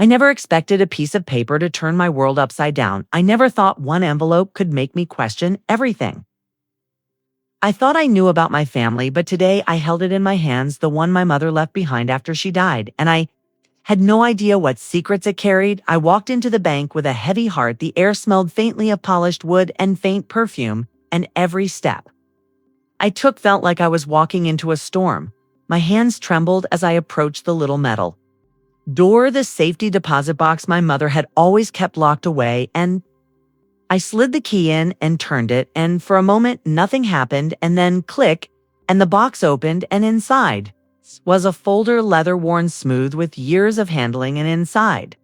I never expected a piece of paper to turn my world upside down. I never thought one envelope could make me question everything. I thought I knew about my family, but today I held it in my hands, the one my mother left behind after she died, and I had no idea what secrets it carried. I walked into the bank with a heavy heart. The air smelled faintly of polished wood and faint perfume, and every step I took felt like I was walking into a storm. My hands trembled as I approached the little metal door, the safety deposit box my mother had always kept locked away, and I slid the key in and turned it, and for a moment nothing happened, and then click, and the box opened, and inside was a folder, leather-worn smooth with years of handling, and inside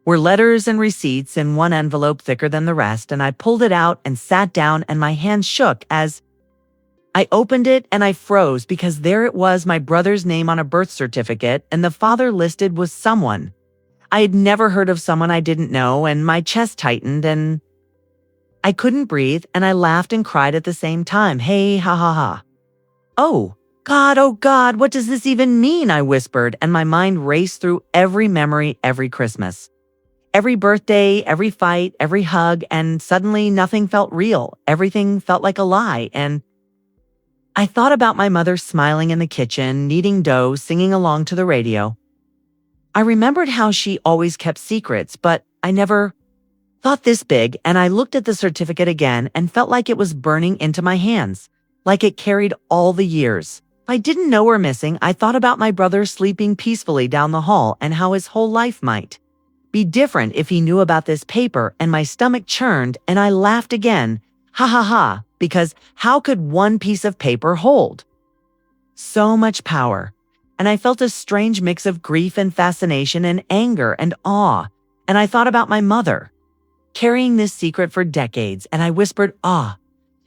were letters and receipts in one envelope thicker than the rest, and I pulled it out and sat down, and my hands shook as I opened it, and I froze because there it was, my brother's name on a birth certificate, and the father listed was someone I had never heard of, someone I didn't know, and my chest tightened, and I couldn't breathe, and I laughed and cried at the same time. Hey, ha ha ha. Oh God, what does this even mean? I whispered, and my mind raced through every memory, every Christmas, every birthday, every fight, every hug, and suddenly nothing felt real. Everything felt like a lie, and I thought about my mother smiling in the kitchen, kneading dough, singing along to the radio. I remembered how she always kept secrets, but I never thought this big, and I looked at the certificate again and felt like it was burning into my hands, like it carried all the years I didn't know were missing. I thought about my brother sleeping peacefully down the hall and how his whole life might be different if he knew about this paper, and my stomach churned, and I laughed again. Ha ha ha. Because how could one piece of paper hold so much power? And I felt a strange mix of grief and fascination and anger and awe. And I thought about my mother, carrying this secret for decades, and I whispered,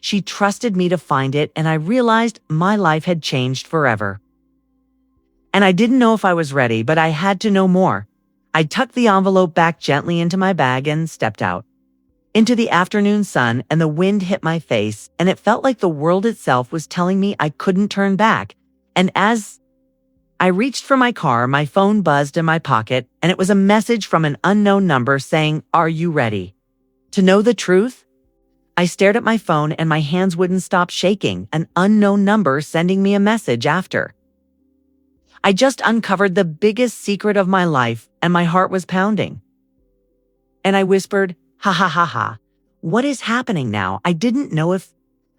she trusted me to find it, and I realized my life had changed forever. And I didn't know if I was ready, but I had to know more. I tucked the envelope back gently into my bag and stepped out into the afternoon sun, and the wind hit my face, and it felt like the world itself was telling me I couldn't turn back. And as I reached for my car, my phone buzzed in my pocket, and it was a message from an unknown number saying, "Are you ready to know the truth?" I stared at my phone, and my hands wouldn't stop shaking. An unknown number sending me a message after I just uncovered the biggest secret of my life, and my heart was pounding. And I whispered, ha ha ha ha. What is happening now? I didn't know if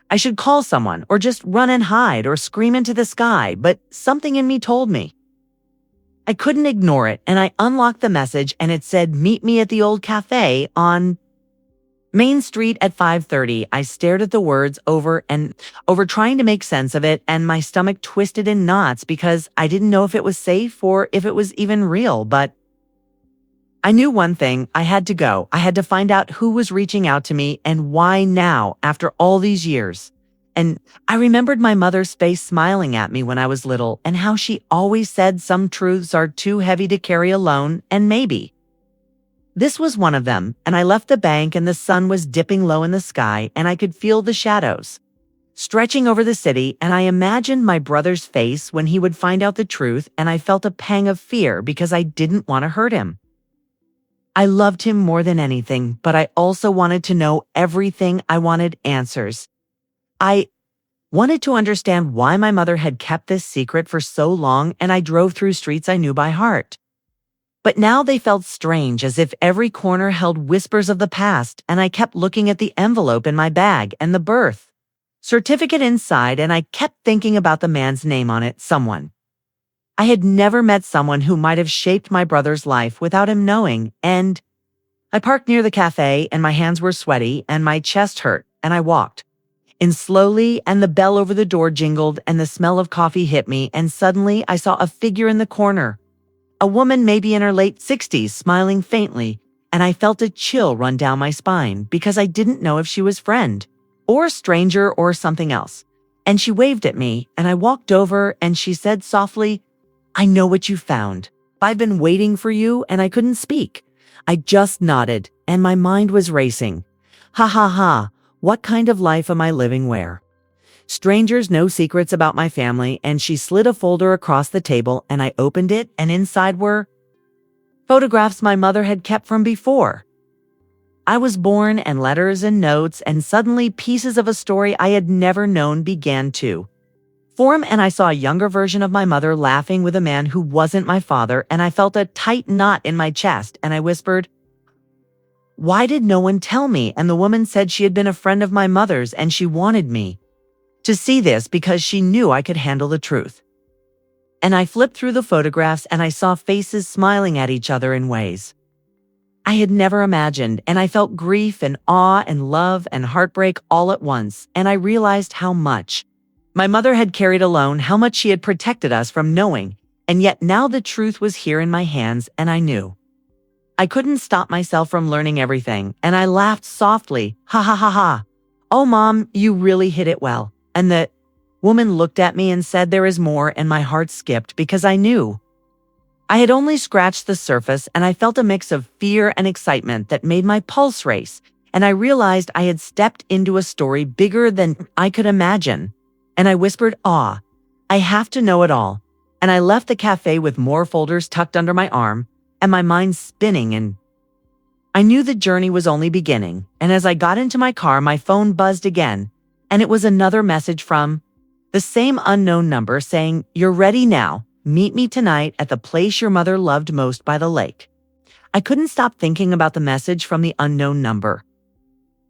I should call someone or just run and hide or scream into the sky, but something in me told me I couldn't ignore it, and I unlocked the message, and it said, "Meet me at the old cafe on Main Street at 5:30. I stared at the words over and over, trying to make sense of it, and my stomach twisted in knots because I didn't know if it was safe or if it was even real, but I knew one thing. I had to go. I had to find out who was reaching out to me and why now, after all these years. And I remembered my mother's face smiling at me when I was little, and how she always said some truths are too heavy to carry alone, and maybe this was one of them. And I left the bank, and the sun was dipping low in the sky, and I could feel the shadows stretching over the city, and I imagined my brother's face when he would find out the truth, and I felt a pang of fear because I didn't want to hurt him. I loved him more than anything, but I also wanted to know everything. I wanted answers. I wanted to understand why my mother had kept this secret for so long, and I drove through streets I knew by heart. But now they felt strange, as if every corner held whispers of the past, and I kept looking at the envelope in my bag and the birth certificate inside, and I kept thinking about the man's name on it, someone I had never met, someone who might have shaped my brother's life without him knowing. And I parked near the cafe, and my hands were sweaty and my chest hurt, and I walked in slowly, and the bell over the door jingled, and the smell of coffee hit me, and suddenly I saw a figure in the corner, a woman maybe in her late 60s, smiling faintly, and I felt a chill run down my spine because I didn't know if she was friend or stranger or something else. And she waved at me, and I walked over, and she said softly, "I know what you found. I've been waiting for you," and I couldn't speak. I just nodded, and my mind was racing. Ha ha ha, what kind of life am I living where strangers know secrets about my family? And she slid a folder across the table, and I opened it, and inside were photographs my mother had kept from before. I was born, and letters and notes, and suddenly pieces of a story I had never known began to form, and I saw a younger version of my mother laughing with a man who wasn't my father, and I felt a tight knot in my chest, and I whispered, "Why did no one tell me?" And the woman said she had been a friend of my mother's, and she wanted me to see this because she knew I could handle the truth. And I flipped through the photographs, and I saw faces smiling at each other in ways I had never imagined, and I felt grief and awe and love and heartbreak all at once, and I realized how much my mother had carried alone, how much she had protected us from knowing, and yet now the truth was here in my hands, and I knew. I couldn't stop myself from learning everything, and I laughed softly, "Ha ha ha ha. Oh, Mom, you really hit it well." And the woman looked at me and said, "There is more," and my heart skipped because I knew I had only scratched the surface, and I felt a mix of fear and excitement that made my pulse race, and I realized I had stepped into a story bigger than I could imagine. And I whispered, I have to know it all." And I left the cafe with more folders tucked under my arm, and my mind spinning, and I knew the journey was only beginning. And as I got into my car, my phone buzzed again, and it was another message from the same unknown number saying, "You're ready now. Meet me tonight at the place your mother loved most by the lake." I couldn't stop thinking about the message from the unknown number.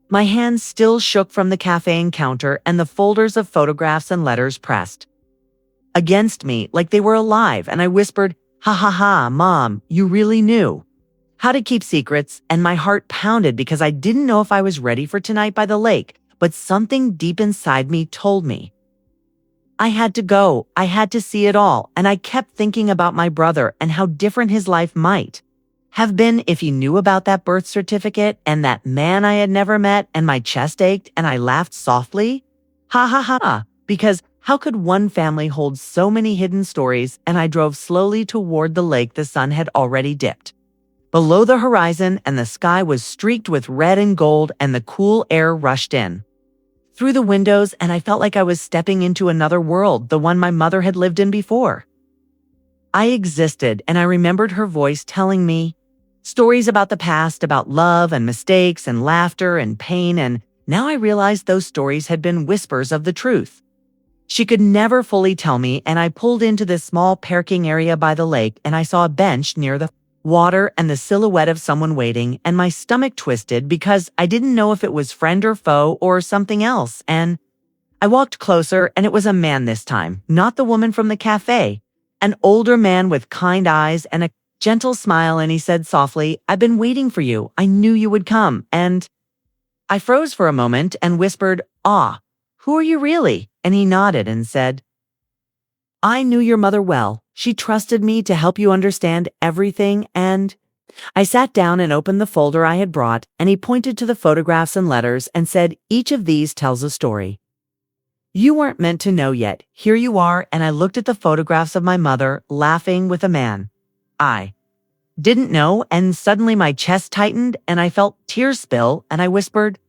My hands still shook from the cafe encounter, and the folders of photographs and letters pressed against me like they were alive, and I whispered, "Ha ha ha, Mom, you really knew how to keep secrets." And my heart pounded because I didn't know if I was ready for tonight by the lake, but something deep inside me told me I had to go. I had to see it all, and I kept thinking about my brother and how different his life might have been if he knew about that birth certificate and that man I had never met, and my chest ached, and I laughed softly. Ha ha ha, because how could one family hold so many hidden stories? And I drove slowly toward the lake. The sun had already dipped below the horizon, and the sky was streaked with red and gold, and the cool air rushed in through the windows, and I felt like I was stepping into another world, the one my mother had lived in before. I existed, and I remembered her voice telling me stories about the past, about love and mistakes and laughter and pain, and now I realized those stories had been whispers of the truth she could never fully tell me. And I pulled into this small parking area by the lake, and I saw a bench near the water and the silhouette of someone waiting, and my stomach twisted because I didn't know if it was friend or foe or something else. And I walked closer, and it was a man this time, not the woman from the cafe, an older man with kind eyes and a gentle smile, and he said softly, "I've been waiting for you. I knew you would come." And I froze for a moment and whispered, "Who are you really?" And he nodded and said, "I knew your mother well. She trusted me to help you understand everything." And I sat down and opened the folder I had brought, and he pointed to the photographs and letters and said, "Each of these tells a story you weren't meant to know yet. Here you are." And I looked at the photographs of my mother laughing with a man I didn't know, and suddenly my chest tightened, and I felt tears spill, and I whispered,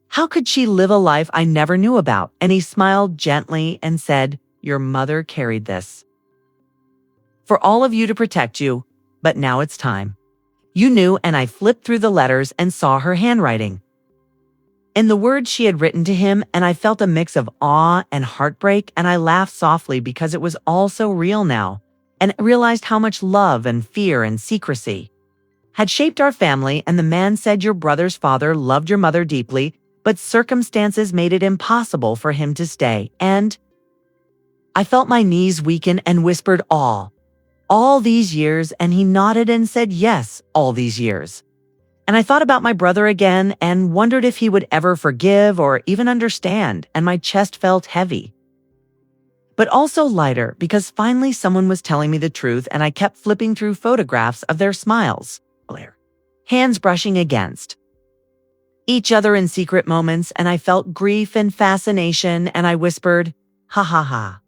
"How could she live a life I never knew about?" And he smiled gently and said, "Your mother carried this for all of you to protect you, but now it's time. You knew." And I flipped through the letters and saw her handwriting and the words she had written to him, and I felt a mix of awe and heartbreak, and I laughed softly because it was all so real now, and I realized how much love and fear and secrecy had shaped our family. And the man said, "Your brother's father loved your mother deeply, but circumstances made it impossible for him to stay." And I felt my knees weaken and whispered, all these years?" And he nodded and said, "Yes, all these years." And I thought about my brother again and wondered if he would ever forgive or even understand, and my chest felt heavy, but also lighter, because finally someone was telling me the truth. And I kept flipping through photographs of their smiles, hands brushing against each other in secret moments, and I felt grief and fascination, and I whispered, "Ha ha ha.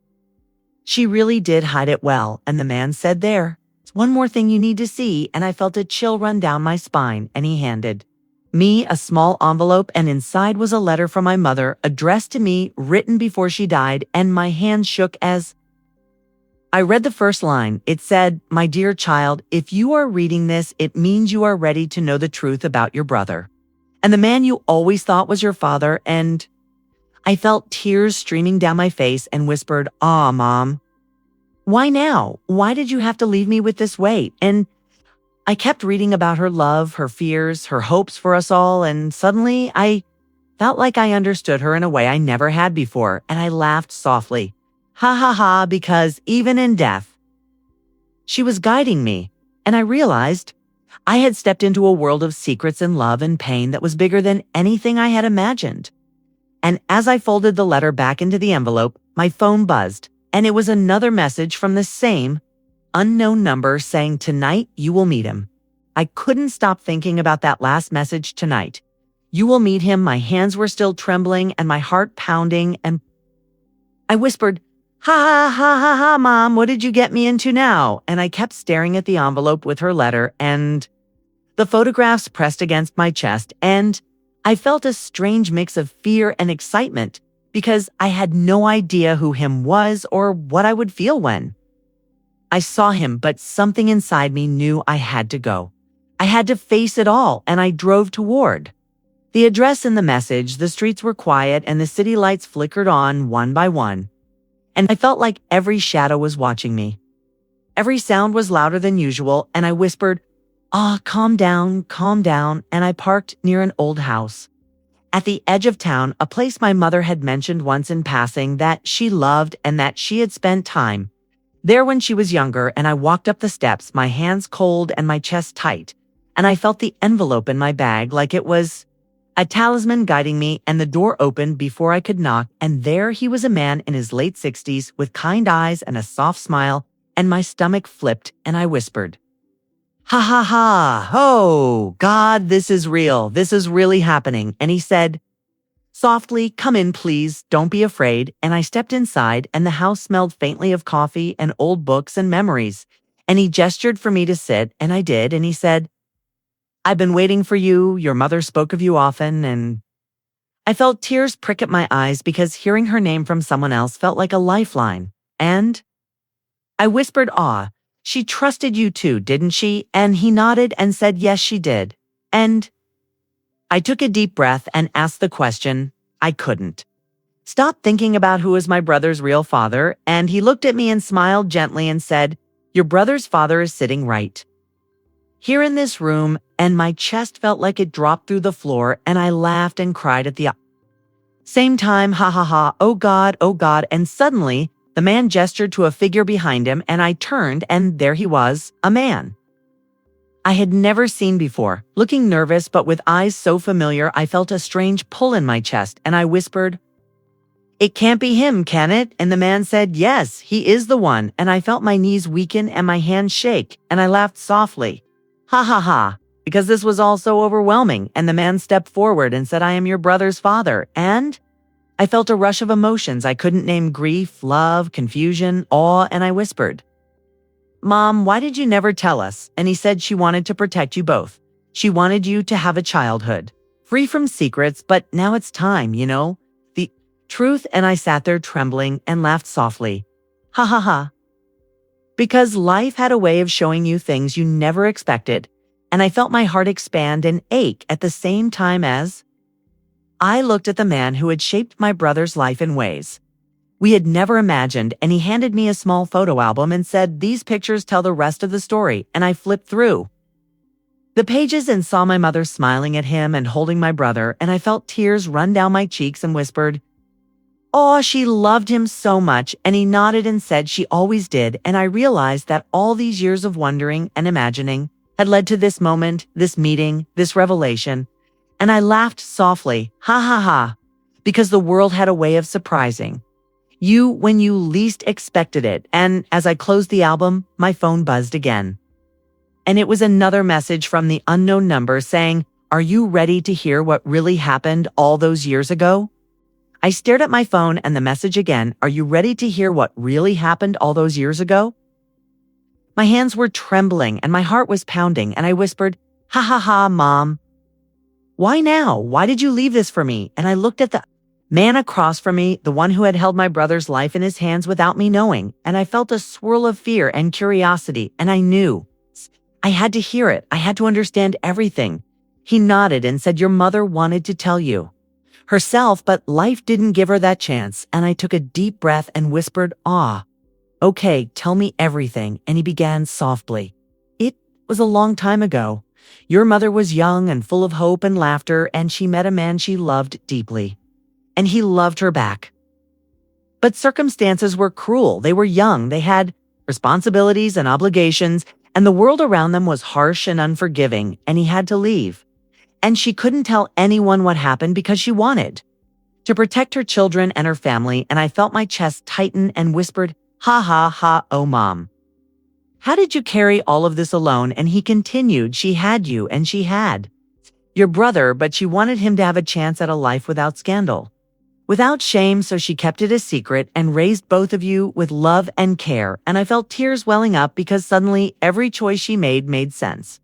She really did hide it well." And the man said, "There's one more thing you need to see." And I felt a chill run down my spine, and he handed me a small envelope, and inside was a letter from my mother, addressed to me, written before she died, and my hands shook as I read the first line. It said, "My dear child, if you are reading this, it means you are ready to know the truth about your brother and the man you always thought was your father." And I felt tears streaming down my face and whispered, "Aw, Mom, why now? Why did you have to leave me with this weight?" And I kept reading about her love, her fears, her hopes for us all, and suddenly I felt like I understood her in a way I never had before, and I laughed softly. Ha ha ha, because even in death, she was guiding me, and I realized I had stepped into a world of secrets and love and pain that was bigger than anything I had imagined. And as I folded the letter back into the envelope, my phone buzzed, and it was another message from the same unknown number saying, "Tonight you will meet him." I couldn't stop thinking about that last message. Tonight you will meet him. My hands were still trembling and my heart pounding, and I whispered, "Ha ha ha ha ha, Mom, what did you get me into now?" And I kept staring at the envelope with her letter and the photographs pressed against my chest, and I felt a strange mix of fear and excitement because I had no idea who him was or what I would feel when I saw him, but something inside me knew I had to go. I had to face it all, and I drove toward the address in the message. The streets were quiet, and the city lights flickered on one by one. And I felt like every shadow was watching me. Every sound was louder than usual, and I whispered, calm down, calm down," and I parked near an old house at the edge of town, a place my mother had mentioned once in passing that she loved and that she had spent time there when she was younger. And I walked up the steps, my hands cold and my chest tight, and I felt the envelope in my bag like it was a talisman guiding me, and the door opened before I could knock, and there he was, a man in his late 60s with kind eyes and a soft smile, and my stomach flipped, and I whispered, "Ha ha ha, oh, God, this is real. This is really happening." And he said softly, "Come in, please. Don't be afraid." And I stepped inside, and the house smelled faintly of coffee and old books and memories. And he gestured for me to sit, and I did, and he said, "I've been waiting for you. Your mother spoke of you often." And I felt tears prick at my eyes because hearing her name from someone else felt like a lifeline. And I whispered, "She trusted you too, didn't she?" And he nodded and said, "Yes, she did." And I took a deep breath and asked the question I couldn't stop thinking about: who is my brother's real father? And he looked at me and smiled gently and said, "Your brother's father is sitting right here in this room." And my chest felt like it dropped through the floor, and I laughed and cried at the same time. Ha ha ha, oh God, oh God. And suddenly, the man gestured to a figure behind him, and I turned, and there he was, a man I had never seen before. Looking nervous, but with eyes so familiar, I felt a strange pull in my chest, and I whispered, "It can't be him, can it?" And the man said, "Yes, he is the one." And I felt my knees weaken and my hands shake, and I laughed softly. Ha ha ha, because this was all so overwhelming. And the man stepped forward and said, "I am your brother's father." And I felt a rush of emotions I couldn't name: grief, love, confusion, awe, and I whispered, "Mom, why did you never tell us?" And he said, "She wanted to protect you both. She wanted you to have a childhood free from secrets, but now it's time, the truth." And I sat there trembling and laughed softly. Ha ha ha. Because life had a way of showing you things you never expected, and I felt my heart expand and ache at the same time as I looked at the man who had shaped my brother's life in ways we had never imagined, and he handed me a small photo album and said, "These pictures tell the rest of the story." And I flipped through the pages and saw my mother smiling at him and holding my brother, and I felt tears run down my cheeks and whispered, "Oh, she loved him so much." And he nodded and said she always did, and I realized that all these years of wondering and imagining had led to this moment, this meeting, this revelation. And I laughed softly, ha ha ha, because the world had a way of surprising you when you least expected it. And as I closed the album, my phone buzzed again. And it was another message from the unknown number saying, "Are you ready to hear what really happened all those years ago?" I stared at my phone and the message again, "Are you ready to hear what really happened all those years ago?" My hands were trembling and my heart was pounding, and I whispered, "Ha ha ha, Mom. Why now? Why did you leave this for me?" And I looked at the Man across from me, the one who had held my brother's life in his hands without me knowing, and I felt a swirl of fear and curiosity, and I knew. I had to hear it. I had to understand everything. He nodded and said, "Your mother wanted to tell you herself, but life didn't give her that chance." And I took a deep breath and whispered, "Ah, okay, tell me everything." And he began softly. "It was a long time ago. Your mother was young and full of hope and laughter, and she met a man she loved deeply. And he loved her back. But circumstances were cruel. They were young. They had responsibilities and obligations, and the world around them was harsh and unforgiving, and he had to leave. And she couldn't tell anyone what happened because she wanted to protect her children and her family, and I felt my chest tighten and whispered, "Ha ha ha, oh mom. How did you carry all of this alone?" And he continued, "She had you, and she had your brother, but she wanted him to have a chance at a life without scandal, without shame, so she kept it a secret and raised both of you with love and care." And I felt tears welling up because suddenly every choice she made sense.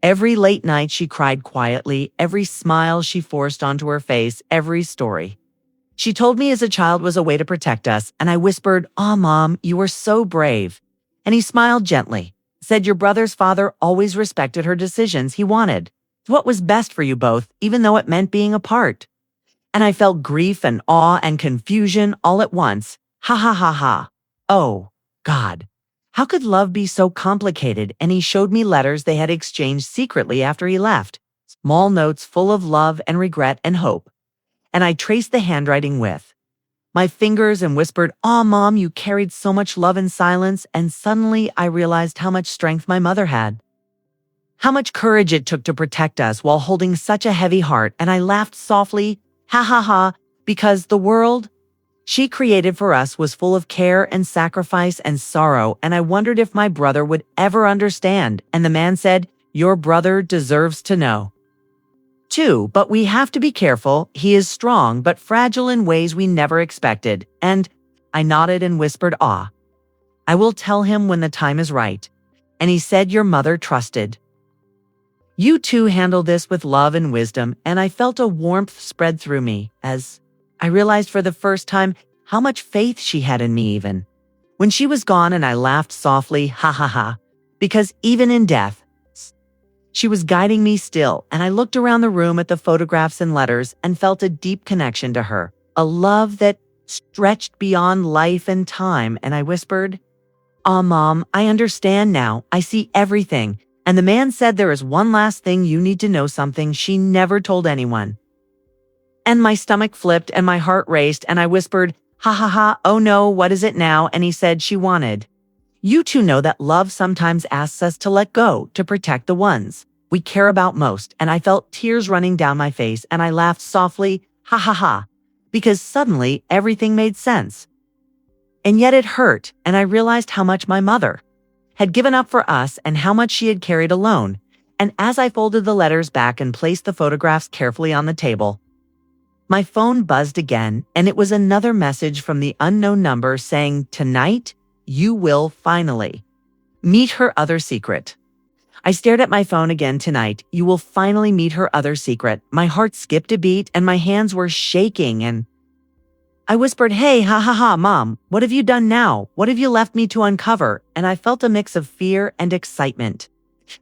Every late night she cried quietly, every smile she forced onto her face, every story she told me as a child was a way to protect us, and I whispered, "Ah, Mom, you were so brave." And he smiled gently, said, "Your brother's father always respected her decisions. He wanted what was best for you both, even though it meant being apart." And I felt grief and awe and confusion all at once. Ha ha ha ha. Oh, God. How could love be so complicated? And he showed me letters they had exchanged secretly after he left. Small notes full of love and regret and hope. And I traced the handwriting with my fingers and whispered, "Aw, Mom, you carried so much love in silence." And suddenly I realized how much strength my mother had, how much courage it took to protect us while holding such a heavy heart. And I laughed softly, ha ha ha, because the world she created for us was full of care and sacrifice and sorrow, and I wondered if my brother would ever understand. And the man said, "Your brother deserves to know too, but we have to be careful. He is strong but fragile in ways we never expected." And I nodded and whispered, "Ah, I will tell him when the time is right." And he said, "Your mother trusted you two handle this with love and wisdom." And I felt a warmth spread through me as I realized for the first time how much faith she had in me even when she was gone. And I laughed softly, ha ha ha, because even in death, she was guiding me still. And I looked around the room at the photographs and letters and felt a deep connection to her, a love that stretched beyond life and time. And I whispered, "Ah, Mom, I understand now. I see everything." And the man said, "There is one last thing you need to know, something she never told anyone." And my stomach flipped and my heart raced, and I whispered, ha ha ha, "Oh no, what is it now?" And he said, "She wanted you to know that love sometimes asks us to let go, to protect the ones we care about most." And I felt tears running down my face, and I laughed softly, ha ha ha, because suddenly everything made sense. And yet it hurt, and I realized how much my mother had given up for us and how much she had carried alone. And as I folded the letters back and placed the photographs carefully on the table, my phone buzzed again, and it was another message from the unknown number saying, "Tonight, you will finally meet her other secret." I stared at my phone again. "Tonight, you will finally meet her other secret." My heart skipped a beat and my hands were shaking, and I whispered, "Hey, ha ha ha, Mom, what have you done now? What have you left me to uncover?" And I felt a mix of fear and excitement.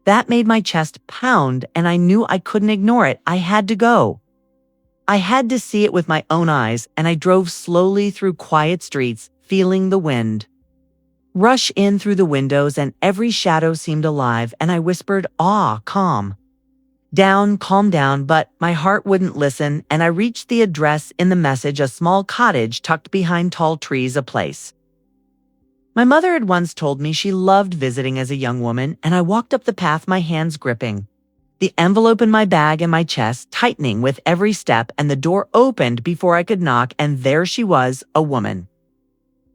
That made my chest pound, and I knew I couldn't ignore it. I had to go. I had to see it with my own eyes, and I drove slowly through quiet streets, feeling the wind rush in through the windows, and every shadow seemed alive. And I whispered, "Ah, calm down," but my heart wouldn't listen. And I reached the address in the message, a small cottage tucked behind tall trees, a place my mother had once told me she loved visiting as a young woman. And I walked up the path, my hands gripping the envelope in my bag and my chest tightening with every step, and the door opened before I could knock, and there she was, a woman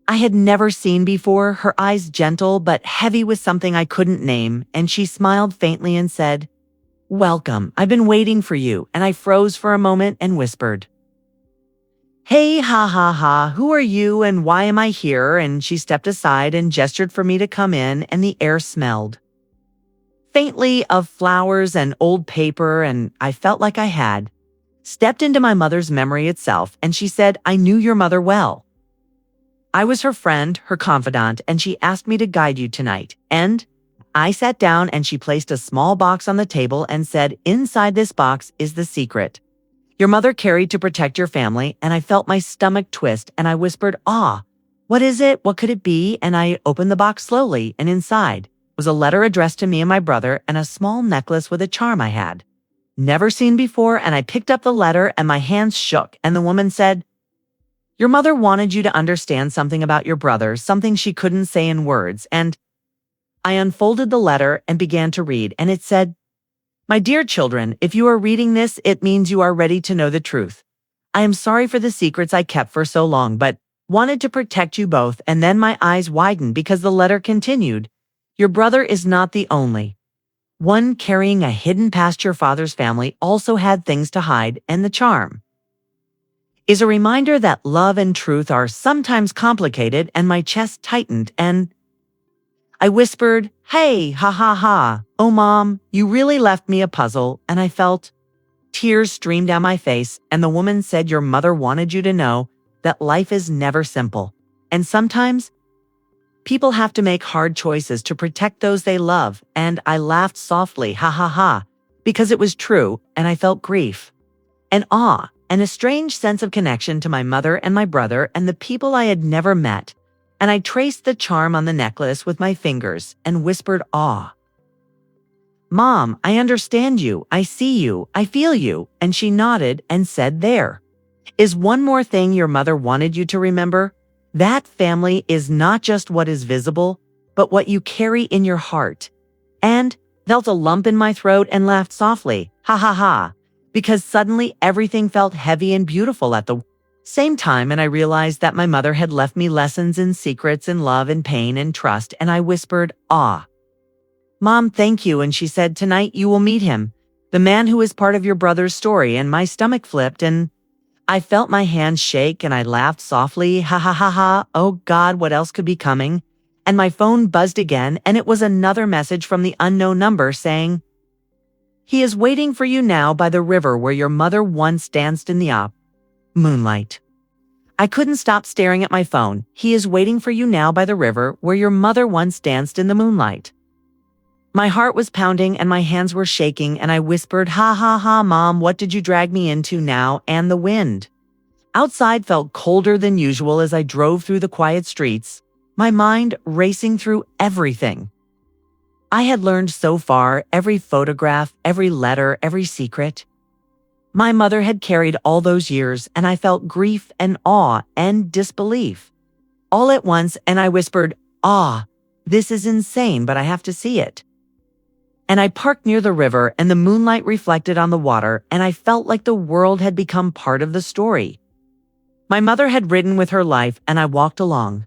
I had never seen before, her eyes gentle but heavy with something I couldn't name. And she smiled faintly and said, "Welcome, I've been waiting for you." And I froze for a moment and whispered, "Hey, ha ha ha, who are you and why am I here?" And she stepped aside and gestured for me to come in, and the air smelled faintly of flowers and old paper, and I felt like I had stepped into my mother's memory itself, and she said, "I knew your mother well. I was her friend, her confidant, and she asked me to guide you tonight." And I sat down and she placed a small box on the table and said, "Inside this box is the secret your mother carried to protect your family." And I felt my stomach twist and I whispered, "Ah, what is it? What could it be?" And I opened the box slowly, and inside was a letter addressed to me and my brother and a small necklace with a charm I had never seen before. And I picked up the letter and my hands shook, and the woman said, "Your mother wanted you to understand something about your brother, something she couldn't say in words." And I unfolded the letter and began to read, and it said, "My dear children, if you are reading this, it means you are ready to know the truth. I am sorry for the secrets I kept for so long, but wanted to protect you both." And then my eyes widened because the letter continued, "Your brother is not the only one carrying a hidden past. Your father's family also had things to hide, and the charm is a reminder that love and truth are sometimes complicated." And my chest tightened and I whispered, "Hey, ha ha ha. Oh, Mom, you really left me a puzzle." And I felt tears stream down my face, and the woman said, "Your mother wanted you to know that life is never simple. And sometimes people have to make hard choices to protect those they love." And I laughed softly, ha ha ha, because it was true, and I felt grief and awe and a strange sense of connection to my mother and my brother and the people I had never met. And I traced the charm on the necklace with my fingers and whispered, "Awe. Mom, I understand you. I see you. I feel you." And she nodded and said, "There is one more thing your mother wanted you to remember. That family is not just what is visible, but what you carry in your heart." And felt a lump in my throat and laughed softly, ha ha ha, because suddenly everything felt heavy and beautiful at the same time. And I realized that my mother had left me lessons in secrets and love and pain and trust. And I whispered, "Ah, Mom, thank you." And she said, "Tonight you will meet him, the man who is part of your brother's story." And my stomach flipped and I felt my hands shake, and I laughed softly, ha ha ha ha. Oh God, what else could be coming? And my phone buzzed again, and it was another message from the unknown number saying, "He is waiting for you now by the river where your mother once danced in the moonlight." I couldn't stop staring at my phone. "He is waiting for you now by the river where your mother once danced in the moonlight." My heart was pounding and my hands were shaking, and I whispered, "Ha ha ha, Mom, what did you drag me into now?" And the wind outside felt colder than usual as I drove through the quiet streets, my mind racing through everything I had learned so far, every photograph, every letter, every secret my mother had carried all those years. And I felt grief and awe and disbelief all at once. And I whispered, "Ah, this is insane, but I have to see it." And I parked near the river, and the moonlight reflected on the water, and I felt like the world had become part of the story my mother had ridden with her life. And I walked along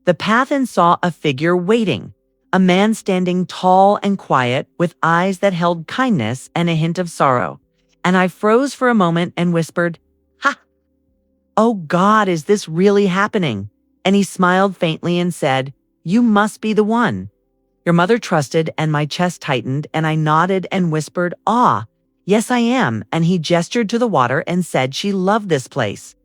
the path and saw a figure waiting, a man standing tall and quiet with eyes that held kindness and a hint of sorrow. And I froze for a moment and whispered, "Ha! Oh God, is this really happening?" And he smiled faintly and said, "You must be the one your mother trusted." And my chest tightened, and I nodded and whispered, "Ah, yes I am." And he gestured to the water and said she loved this place.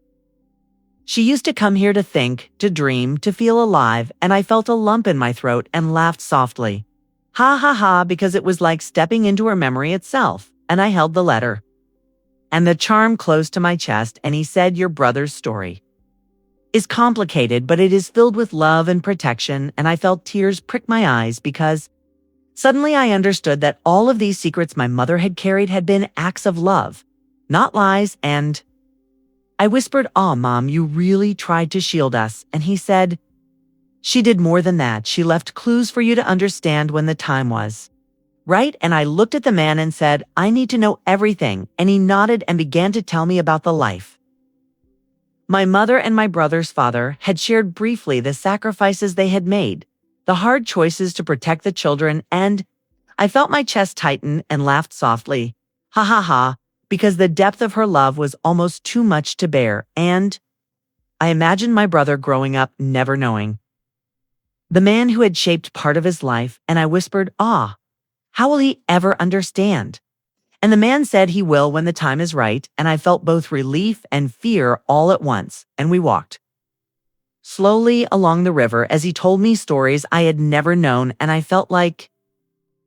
She used to come here to think, to dream, to feel alive. And I felt a lump in my throat and laughed softly, ha ha ha, because it was like stepping into her memory itself. And I held the letter and the charm close to my chest, and he said, "Your brother's story is complicated, but it is filled with love and protection." And I felt tears prick my eyes because suddenly I understood that all of these secrets my mother had carried had been acts of love, not lies. And I whispered, "Ah, Mom, you really tried to shield us." And he said, "She did more than that. She left clues for you to understand when the time was right." And I looked at the man and said, "I need to know everything." And he nodded and began to tell me about the life my mother and my brother's father had shared briefly, the sacrifices they had made, the hard choices to protect the children. And I felt my chest tighten and laughed softly, ha ha ha, because the depth of her love was almost too much to bear. And I imagined my brother growing up never knowing the man who had shaped part of his life. And I whispered, "Ah, how will he ever understand?" And the man said he will when the time is right, and I felt both relief and fear all at once, and we walked slowly along the river as he told me stories I had never known, and I felt like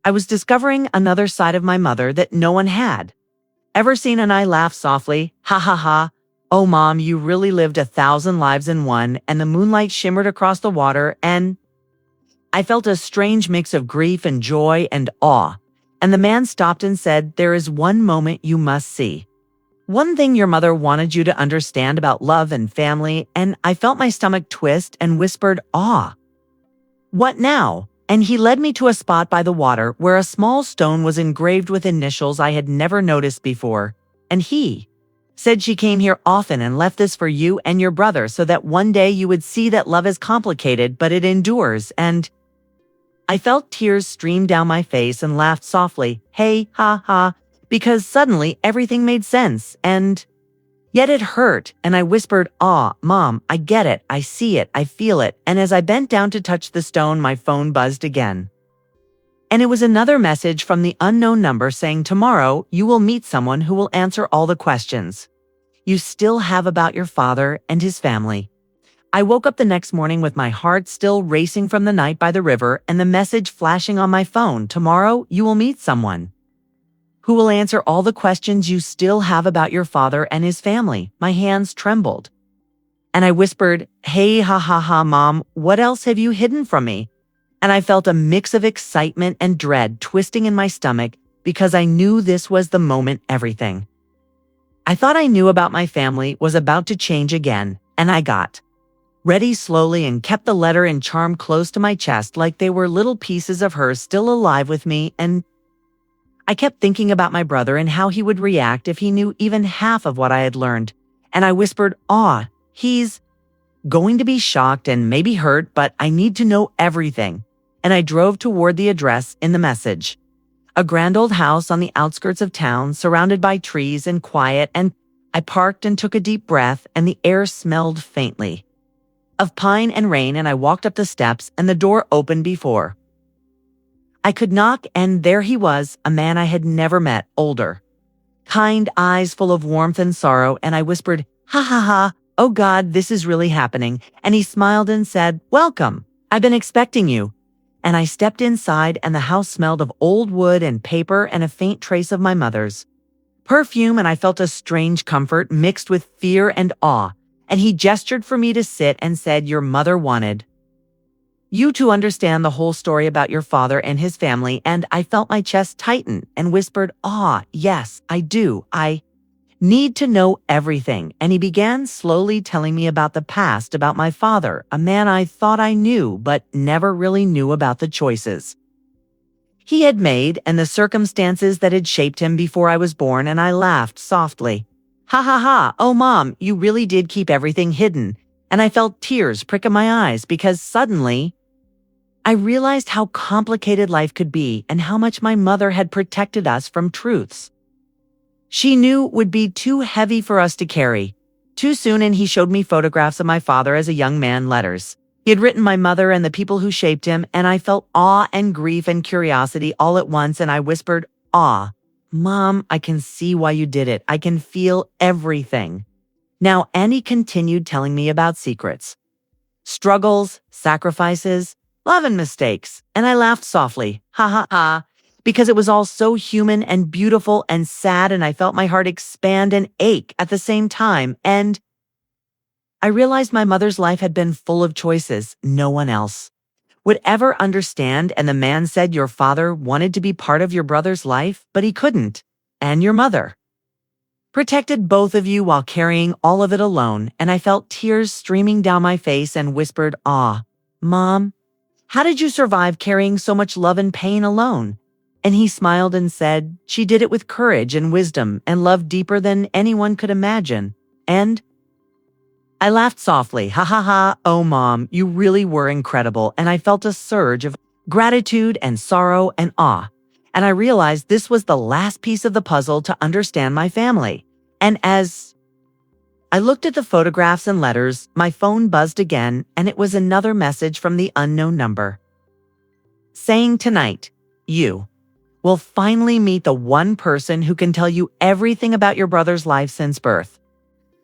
I was discovering another side of my mother that no one had ever seen, and I laughed softly. Ha ha ha. Oh, Mom, you really lived 1,000 lives in one, and the moonlight shimmered across the water, and I felt a strange mix of grief and joy and awe. And the man stopped and said, there is one moment you must see. One thing your mother wanted you to understand about love and family, and I felt my stomach twist and whispered, awe. What now? And he led me to a spot by the water where a small stone was engraved with initials I had never noticed before. And he said she came here often and left this for you and your brother so that one day you would see that love is complicated, but it endures. And I felt tears stream down my face and laughed softly, hey, ha, ha, because suddenly everything made sense, and yet it hurt, and I whispered, Mom, I get it, I see it, I feel it, and as I bent down to touch the stone, my phone buzzed again. And it was another message from the unknown number saying, tomorrow you will meet someone who will answer all the questions you still have about your father and his family. I woke up the next morning with my heart still racing from the night by the river and the message flashing on my phone, tomorrow you will meet someone who will answer all the questions you still have about your father and his family. My hands trembled. And I whispered, hey, ha ha ha, Mom, what else have you hidden from me? And I felt a mix of excitement and dread twisting in my stomach because I knew this was the moment everything I thought I knew about my family was about to change again, and I got ready slowly and kept the letter and charm close to my chest like they were little pieces of her still alive with me, and I kept thinking about my brother and how he would react if he knew even half of what I had learned, and I whispered, he's going to be shocked and maybe hurt, but I need to know everything. And I drove toward the address in the message. A grand old house on the outskirts of town, surrounded by trees and quiet, and I parked and took a deep breath, and the air smelled faintly of pine and rain, and I walked up the steps, and the door opened before I could knock, and there he was, a man I had never met, older, kind, eyes full of warmth and sorrow, and I whispered, ha ha ha, oh God, this is really happening, and he smiled and said, welcome, I've been expecting you. And I stepped inside, and the house smelled of old wood and paper and a faint trace of my mother's perfume, and I felt a strange comfort mixed with fear and awe. And he gestured for me to sit and said, your mother wanted you to understand the whole story about your father and his family, and I felt my chest tighten and whispered, yes, I do. I need to know everything. And he began slowly telling me about the past, about my father, a man I thought I knew, but never really knew about the choices he had made and the circumstances that had shaped him before I was born, and I laughed softly. Ha ha ha, oh Mom, you really did keep everything hidden. And I felt tears prick in my eyes because suddenly I realized how complicated life could be and how much my mother had protected us from truths she knew would be too heavy for us to carry too soon. And he showed me photographs of my father as a young man, letters he had written my mother and the people who shaped him, and I felt awe and grief and curiosity all at once, and I whispered, Mom, I can see why you did it. I can feel everything now. And he continued telling me about secrets, struggles, sacrifices, love and mistakes, and I laughed softly, ha ha ha, because it was all so human and beautiful and sad, and I felt my heart expand and ache at the same time, and I realized my mother's life had been full of choices no one else would ever understand, and the man said your father wanted to be part of your brother's life, but he couldn't, and your mother protected both of you while carrying all of it alone, and I felt tears streaming down my face and whispered, Mom, how did you survive carrying so much love and pain alone? And he smiled and said, she did it with courage and wisdom and love deeper than anyone could imagine. And I laughed softly, ha ha ha, oh Mom, you really were incredible, and I felt a surge of gratitude and sorrow and awe. And I realized this was the last piece of the puzzle to understand my family. And as I looked at the photographs and letters, my phone buzzed again, and it was another message from the unknown number saying, tonight, you will finally meet the one person who can tell you everything about your brother's life since birth.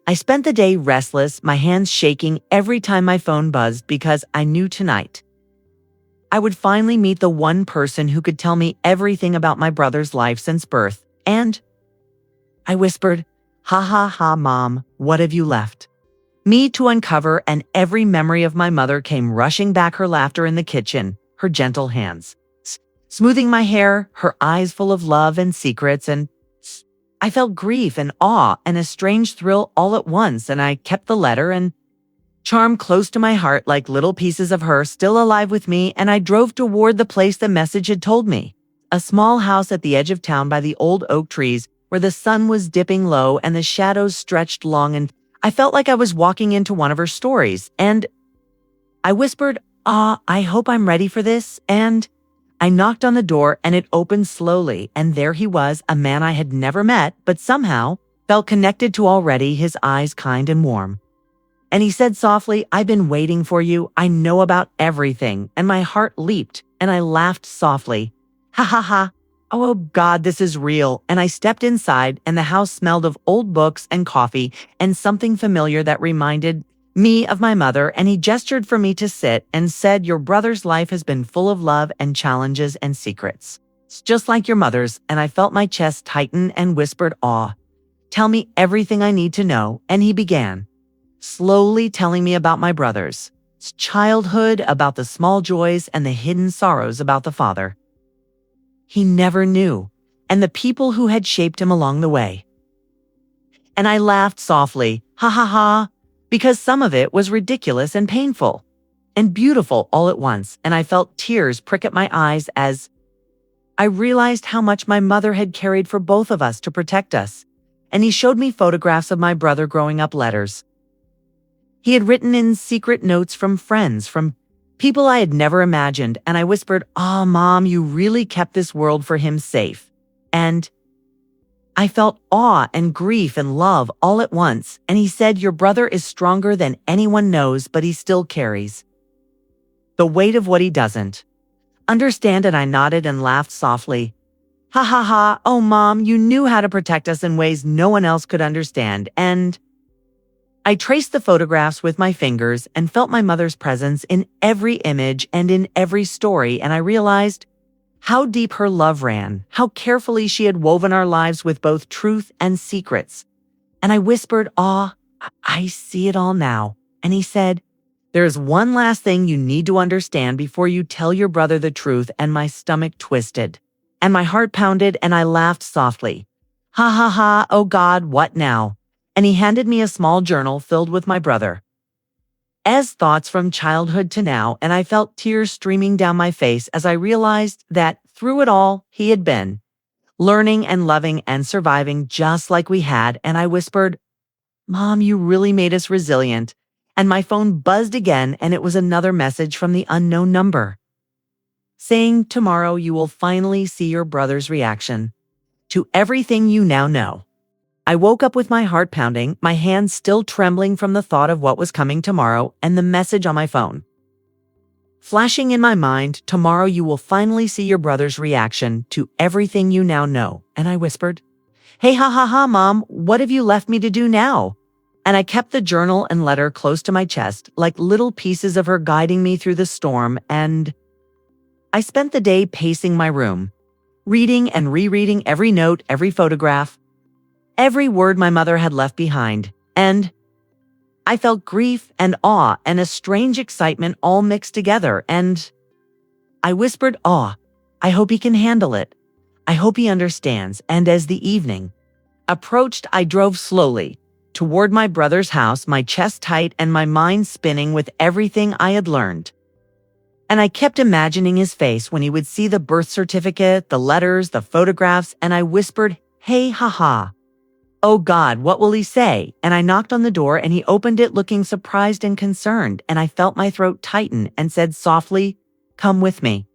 I spent the day restless, my hands shaking every time my phone buzzed because I knew tonight I would finally meet the one person who could tell me everything about my brother's life since birth. And I whispered, "Ha ha ha, Mom, what have you left?" Me to uncover, and every memory of my mother came rushing back, her laughter in the kitchen, her gentle hands smoothing my hair, her eyes full of love and secrets, and I felt grief and awe and a strange thrill all at once, and I kept the letter and charm close to my heart like little pieces of her still alive with me, and I drove toward the place the message had told me. A small house at the edge of town by the old oak trees where the sun was dipping low and the shadows stretched long, and I felt like I was walking into one of her stories, and I whispered, I hope I'm ready for this," and I knocked on the door and it opened slowly, and there he was, a man I had never met but somehow felt connected to already, his eyes kind and warm. And he said softly, "I've been waiting for you. I know about everything." And my heart leaped and I laughed softly. Ha ha ha. Oh God, this is real. And I stepped inside and the house smelled of old books and coffee and something familiar that reminded me of my mother, and he gestured for me to sit and said, "Your brother's life has been full of love and challenges and secrets. It's just like your mother's." And I felt my chest tighten and whispered, "Tell me everything I need to know." And he began, slowly telling me about my brother's childhood, about the small joys and the hidden sorrows about the father he never knew, and the people who had shaped him along the way. And I laughed softly, ha ha ha, because some of it was ridiculous and painful and beautiful all at once, and I felt tears prick at my eyes as I realized how much my mother had carried for both of us to protect us. And he showed me photographs of my brother growing up, letters he had written in, secret notes from friends, from people I had never imagined, and I whispered, Mom, you really kept this world for him safe." And I felt awe and grief and love all at once, and he said, "Your brother is stronger than anyone knows, but he still carries the weight of what he doesn't understand." And I nodded and laughed softly. Ha ha ha, oh Mom, you knew how to protect us in ways no one else could understand. And I traced the photographs with my fingers and felt my mother's presence in every image and in every story, and I realized how deep her love ran, how carefully she had woven our lives with both truth and secrets. And I whispered, I see it all now." And he said, "There is one last thing you need to understand before you tell your brother the truth." And my stomach twisted and my heart pounded and I laughed softly. Ha ha ha, oh God, what now? And he handed me a small journal filled with my brother as thoughts from childhood to now, and I felt tears streaming down my face as I realized that through it all, he had been learning and loving and surviving just like we had. And I whispered, "Mom, you really made us resilient." And my phone buzzed again, and it was another message from the unknown number saying, "Tomorrow you will finally see your brother's reaction to everything you now know." I woke up with my heart pounding, my hands still trembling from the thought of what was coming tomorrow, and the message on my phone flashing in my mind, "Tomorrow you will finally see your brother's reaction to everything you now know." And I whispered, "Hey, ha ha ha, Mom, what have you left me to do now?" And I kept the journal and letter close to my chest, like little pieces of her guiding me through the storm, and I spent the day pacing my room, reading and rereading every note, every photograph, every word my mother had left behind, and I felt grief and awe and a strange excitement all mixed together, and I whispered, I hope he can handle it. I hope he understands." And as the evening approached, I drove slowly toward my brother's house, my chest tight and my mind spinning with everything I had learned. And I kept imagining his face when he would see the birth certificate, the letters, the photographs, and I whispered, "Hey, haha. Oh God, what will he say?" And I knocked on the door and he opened it looking surprised and concerned, and I felt my throat tighten and said softly, "Come with me.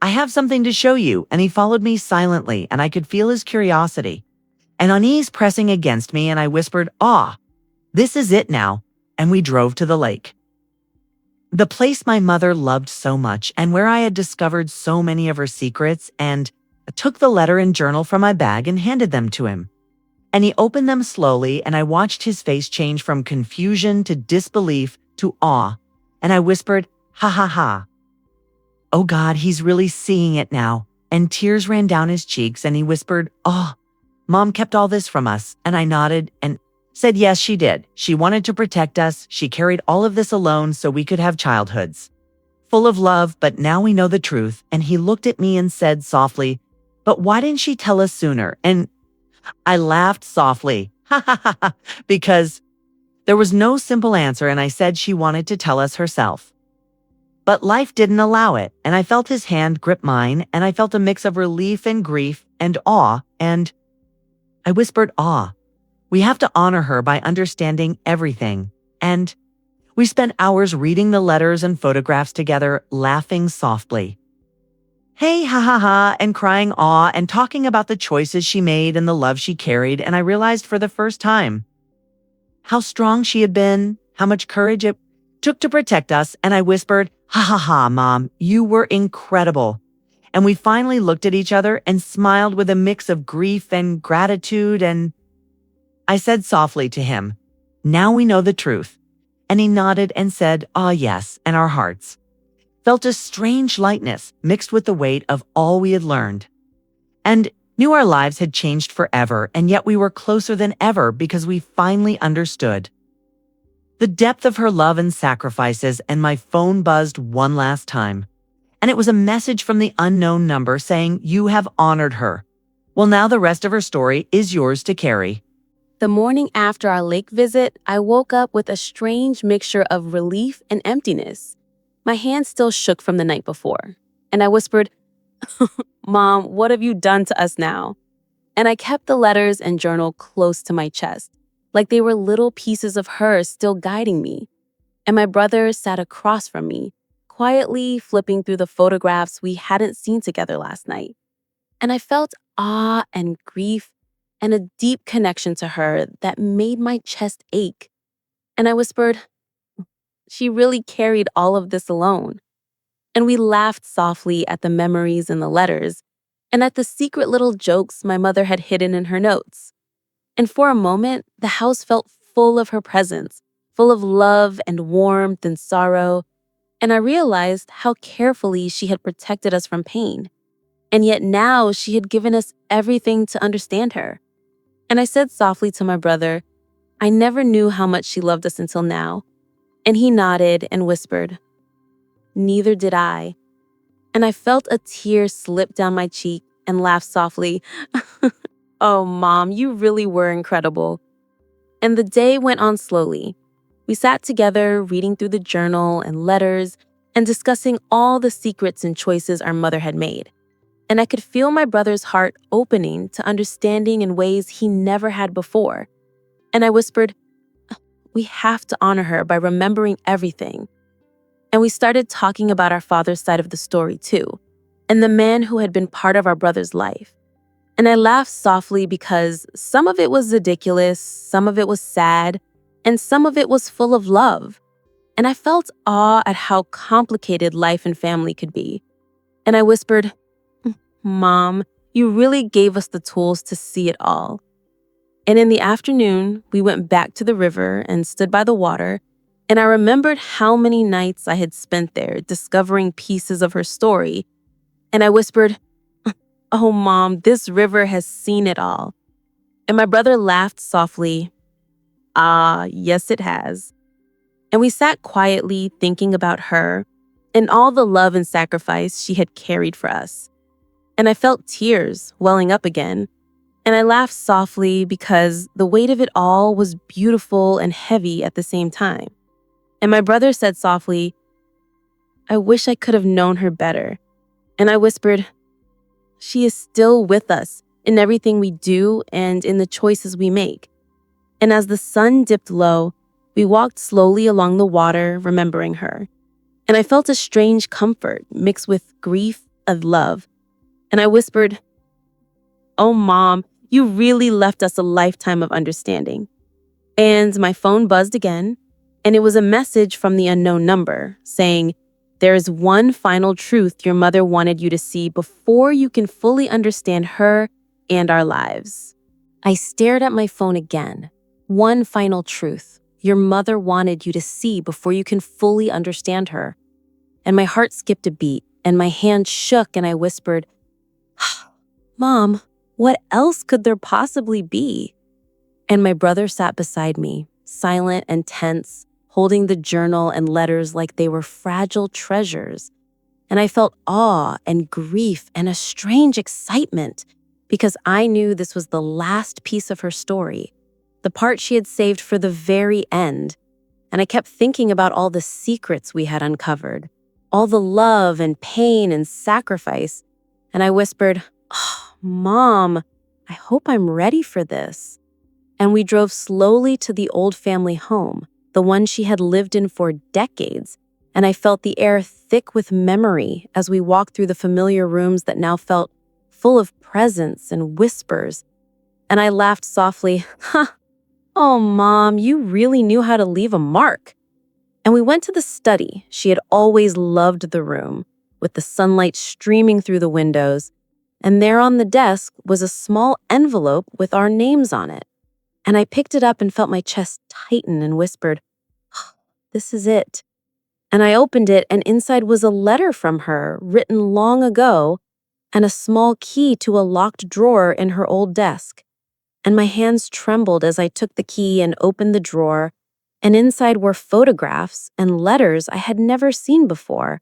I have something to show you." And he followed me silently, and I could feel his curiosity and unease pressing against me, and I whispered, this is it now." And we drove to the lake, the place my mother loved so much and where I had discovered so many of her secrets, and I took the letter and journal from my bag and handed them to him. And he opened them slowly, and I watched his face change from confusion to disbelief to awe. And I whispered, "Ha ha ha. Oh God, he's really seeing it now." And tears ran down his cheeks, and he whispered, "Oh, Mom kept all this from us." And I nodded and said, "Yes, she did. She wanted to protect us. She carried all of this alone so we could have childhoods full of love, but now we know the truth." And he looked at me and said softly, "But why didn't she tell us sooner?" And I laughed softly, ha ha ha ha, because there was no simple answer, and I said she wanted to tell us herself. But life didn't allow it, and I felt his hand grip mine, and I felt a mix of relief and grief and awe, and I whispered, "Awe. We have to honor her by understanding everything." And we spent hours reading the letters and photographs together, laughing softly. Hey, ha ha ha, and crying awe and talking about the choices she made and the love she carried, and I realized for the first time how strong she had been, how much courage it took to protect us, and I whispered, "Ha ha ha, Mom, you were incredible." And we finally looked at each other and smiled with a mix of grief and gratitude, and I said softly to him, "Now we know the truth." And he nodded and said, "Ah, yes," and our hearts felt a strange lightness mixed with the weight of all we had learned. And knew our lives had changed forever, and yet we were closer than ever because we finally understood the depth of her love and sacrifices. And my phone buzzed one last time. And it was a message from the unknown number saying, "You have honored her. Well, now the rest of her story is yours to carry." The morning after our lake visit, I woke up with a strange mixture of relief and emptiness. My hands still shook from the night before, and I whispered, "Mom, what have you done to us now?" And I kept the letters and journal close to my chest, like they were little pieces of her still guiding me. And my brother sat across from me, quietly flipping through the photographs we hadn't seen together last night. And I felt awe and grief and a deep connection to her that made my chest ache. And I whispered, "She really carried all of this alone." And we laughed softly at the memories in the letters and at the secret little jokes my mother had hidden in her notes. And for a moment, the house felt full of her presence, full of love and warmth and sorrow. And I realized how carefully she had protected us from pain. And yet now she had given us everything to understand her. And I said softly to my brother, "I never knew how much she loved us until now." And he nodded and whispered, "Neither did I." And I felt a tear slip down my cheek and laughed softly. "Oh, Mom, you really were incredible." And the day went on slowly. We sat together, reading through the journal and letters and discussing all the secrets and choices our mother had made. And I could feel my brother's heart opening to understanding in ways he never had before. And I whispered, "We have to honor her by remembering everything." And we started talking about our father's side of the story too, and the man who had been part of our brother's life. And I laughed softly because some of it was ridiculous, some of it was sad, and some of it was full of love. And I felt awe at how complicated life and family could be. And I whispered, "Mom, you really gave us the tools to see it all." And in the afternoon, we went back to the river and stood by the water, and I remembered how many nights I had spent there discovering pieces of her story. And I whispered, "Oh, Mom, this river has seen it all." And my brother laughed softly. "Ah, yes, it has." And we sat quietly thinking about her and all the love and sacrifice she had carried for us. And I felt tears welling up again. And I laughed softly because the weight of it all was beautiful and heavy at the same time. And my brother said softly, "I wish I could have known her better." And I whispered, "She is still with us in everything we do and in the choices we make." And as the sun dipped low, we walked slowly along the water, remembering her. And I felt a strange comfort mixed with grief and love. And I whispered, "Oh, Mom, you really left us a lifetime of understanding." And my phone buzzed again, and it was a message from the unknown number saying, There is one final truth your mother wanted you to see before you can fully understand her and our lives. I stared at my phone again. One final truth your mother wanted you to see before you can fully understand her. And my heart skipped a beat, and my hand shook, and I whispered, Mom, what else could there possibly be? And my brother sat beside me, silent and tense, holding the journal and letters like they were fragile treasures. And I felt awe and grief and a strange excitement because I knew this was the last piece of her story, the part she had saved for the very end. And I kept thinking about all the secrets we had uncovered, all the love and pain and sacrifice. And I whispered, Mom, I hope I'm ready for this. And we drove slowly to the old family home, the one she had lived in for decades, and I felt the air thick with memory as we walked through the familiar rooms that now felt full of presence and whispers. And I laughed softly, Oh, Mom, you really knew how to leave a mark. And we went to the study. She had always loved the room, with the sunlight streaming through the windows, and there on the desk was a small envelope with our names on it. And I picked it up and felt my chest tighten and whispered, This is it. And I opened it, and inside was a letter from her written long ago and a small key to a locked drawer in her old desk. And my hands trembled as I took the key and opened the drawer, and inside were photographs and letters I had never seen before,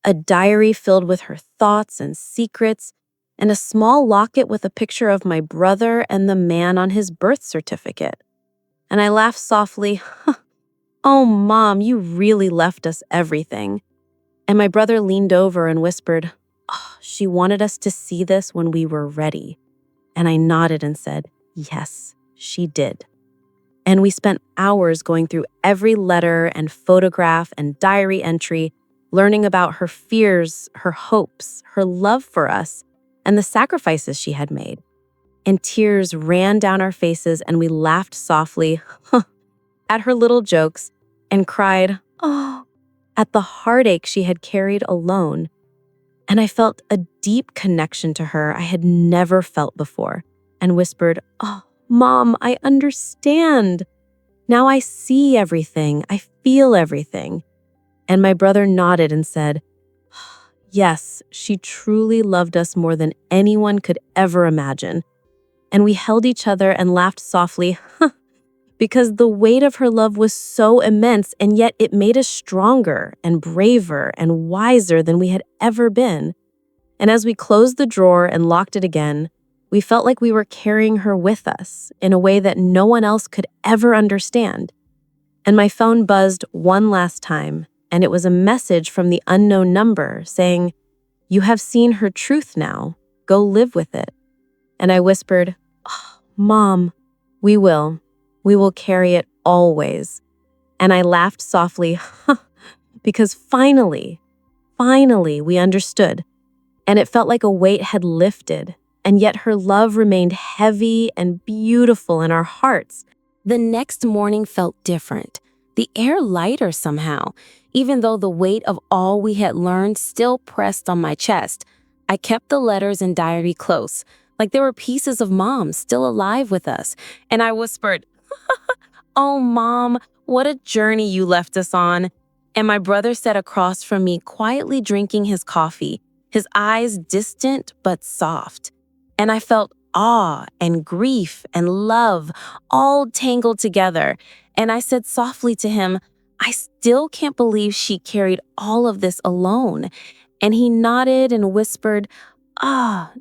a diary filled with her thoughts and secrets, and a small locket with a picture of my brother and the man on his birth certificate. And I laughed softly, Oh, Mom, you really left us everything. And my brother leaned over and whispered, She wanted us to see this when we were ready. And I nodded and said, Yes, she did. And we spent hours going through every letter and photograph and diary entry, learning about her fears, her hopes, her love for us, and the sacrifices she had made. And tears ran down our faces, and we laughed softly at her little jokes and cried, at the heartache she had carried alone. And I felt a deep connection to her I had never felt before and whispered, Mom, I understand. Now I see everything. I feel everything. And my brother nodded and said, Yes, she truly loved us more than anyone could ever imagine. And we held each other and laughed softly, because the weight of her love was so immense, and yet it made us stronger and braver and wiser than we had ever been. And as we closed the drawer and locked it again, we felt like we were carrying her with us in a way that no one else could ever understand. And my phone buzzed one last time, and it was a message from the unknown number saying, You have seen her truth now. Go live with it. And I whispered, Mom, we will. We will carry it always. And I laughed softly, because finally we understood. And it felt like a weight had lifted, and yet her love remained heavy and beautiful in our hearts. The next morning felt different, the air lighter somehow, even though the weight of all we had learned still pressed on my chest. I kept the letters and diary close, like they were pieces of Mom still alive with us, and I whispered, Oh, Mom, what a journey you left us on. And my brother sat across from me, quietly drinking his coffee, his eyes distant but soft. And I felt awe and grief and love all tangled together. And I said softly to him, I still can't believe she carried all of this alone. And he nodded and whispered,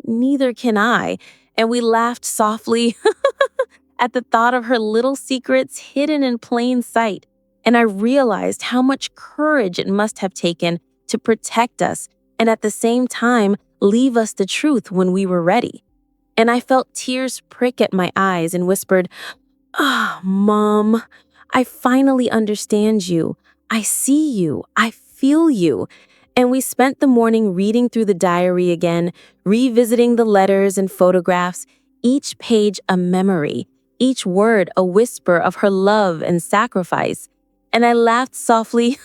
neither can I. And we laughed softly at the thought of her little secrets hidden in plain sight. And I realized how much courage it must have taken to protect us and at the same time leave us the truth when we were ready. And I felt tears prick at my eyes and whispered, Mom, I finally understand you. I see you. I feel you. And we spent the morning reading through the diary again, revisiting the letters and photographs, each page a memory, each word a whisper of her love and sacrifice. And I laughed softly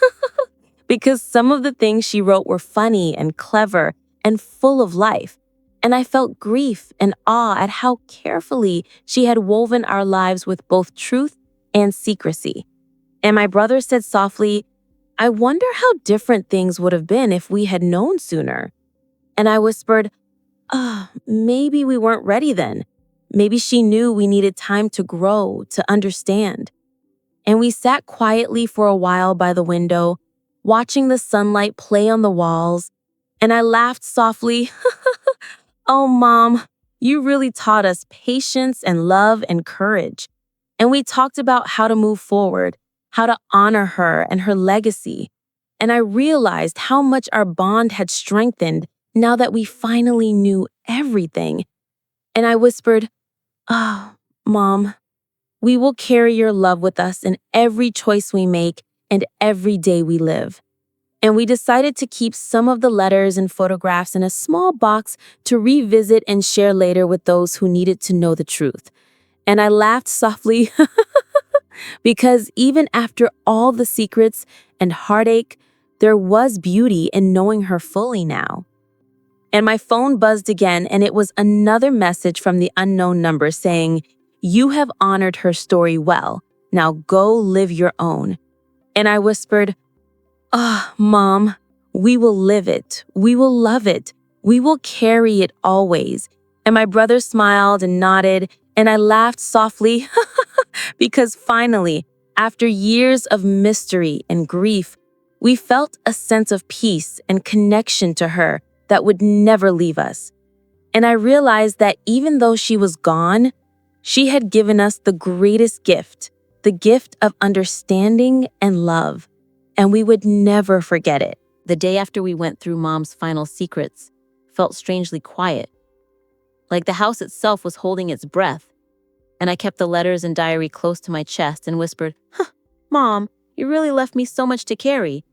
because some of the things she wrote were funny and clever and full of life. And I felt grief and awe at how carefully she had woven our lives with both truth and secrecy. And my brother said softly, "I wonder how different things would have been if we had known sooner." And I whispered, maybe we weren't ready then. Maybe she knew we needed time to grow, to understand. And we sat quietly for a while by the window, watching the sunlight play on the walls. And I laughed softly. "Oh, Mom, you really taught us patience and love and courage." And we talked about how to move forward, how to honor her and her legacy. And I realized how much our bond had strengthened now that we finally knew everything. And I whispered, "Oh, Mom, we will carry your love with us in every choice we make and every day we live." And we decided to keep some of the letters and photographs in a small box to revisit and share later with those who needed to know the truth. And I laughed softly because even after all the secrets and heartache, there was beauty in knowing her fully now. And my phone buzzed again, and it was another message from the unknown number saying, "You have honored her story well. Now go live your own." And I whispered, Mom, we will live it. We will love it. We will carry it always." And my brother smiled and nodded, and I laughed softly because finally, after years of mystery and grief, we felt a sense of peace and connection to her that would never leave us. And I realized that even though she was gone, she had given us the greatest gift, the gift of understanding and love. And we would never forget it. The day after we went through Mom's final secrets felt strangely quiet, like the house itself was holding its breath. And I kept the letters and diary close to my chest and whispered, "Mom, you really left me so much to carry."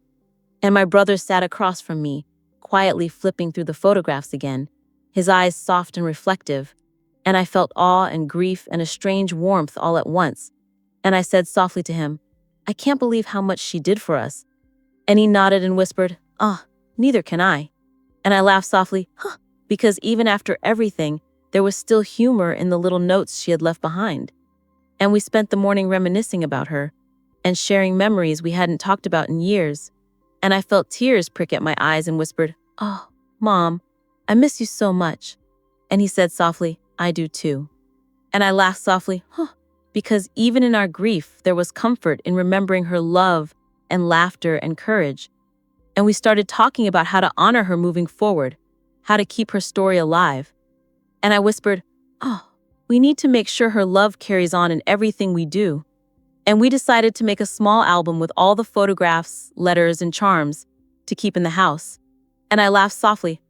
And my brother sat across from me, quietly flipping through the photographs again, his eyes soft and reflective. And I felt awe and grief and a strange warmth all at once. And I said softly to him, "I can't believe how much she did for us." And he nodded and whispered, "Neither can I." And I laughed softly, because even after everything, there was still humor in the little notes she had left behind. And we spent the morning reminiscing about her and sharing memories we hadn't talked about in years. And I felt tears prick at my eyes and whispered, "Oh, Mom, I miss you so much." And he said softly, "I do too." And I laughed softly, because even in our grief, there was comfort in remembering her love and laughter and courage. And we started talking about how to honor her moving forward, how to keep her story alive. And I whispered, we need to make sure her love carries on in everything we do." And we decided to make a small album with all the photographs, letters, and charms to keep in the house. And I laughed softly,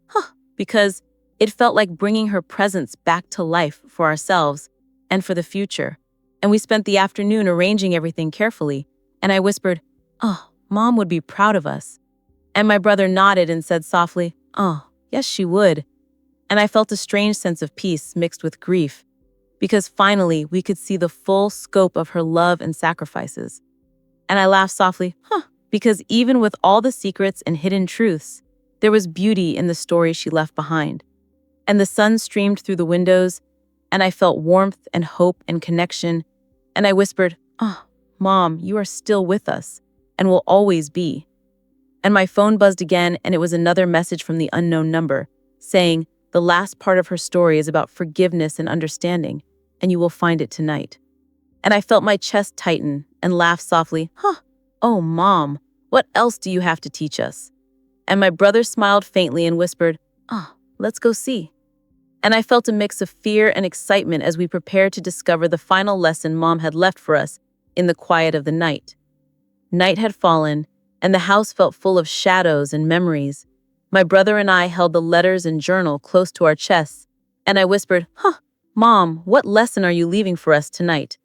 because it felt like bringing her presence back to life for ourselves and for the future. And we spent the afternoon arranging everything carefully. And I whispered, Mom would be proud of us." And my brother nodded and said softly, Yes, she would." And I felt a strange sense of peace mixed with grief, because finally we could see the full scope of her love and sacrifices. And I laughed softly, because even with all the secrets and hidden truths, there was beauty in the story she left behind. And the sun streamed through the windows, and I felt warmth and hope and connection. And I whispered, Mom, you are still with us and will always be." And my phone buzzed again, and it was another message from the unknown number, saying, "The last part of her story is about forgiveness and understanding, and you will find it tonight." And I felt my chest tighten and laughed softly, "Oh, Mom, what else do you have to teach us?" And my brother smiled faintly and whispered, "Let's go see." And I felt a mix of fear and excitement as we prepared to discover the final lesson Mom had left for us in the quiet of the night. Night had fallen, and the house felt full of shadows and memories. My brother and I held the letters and journal close to our chests, and I whispered, "Mom, what lesson are you leaving for us tonight?"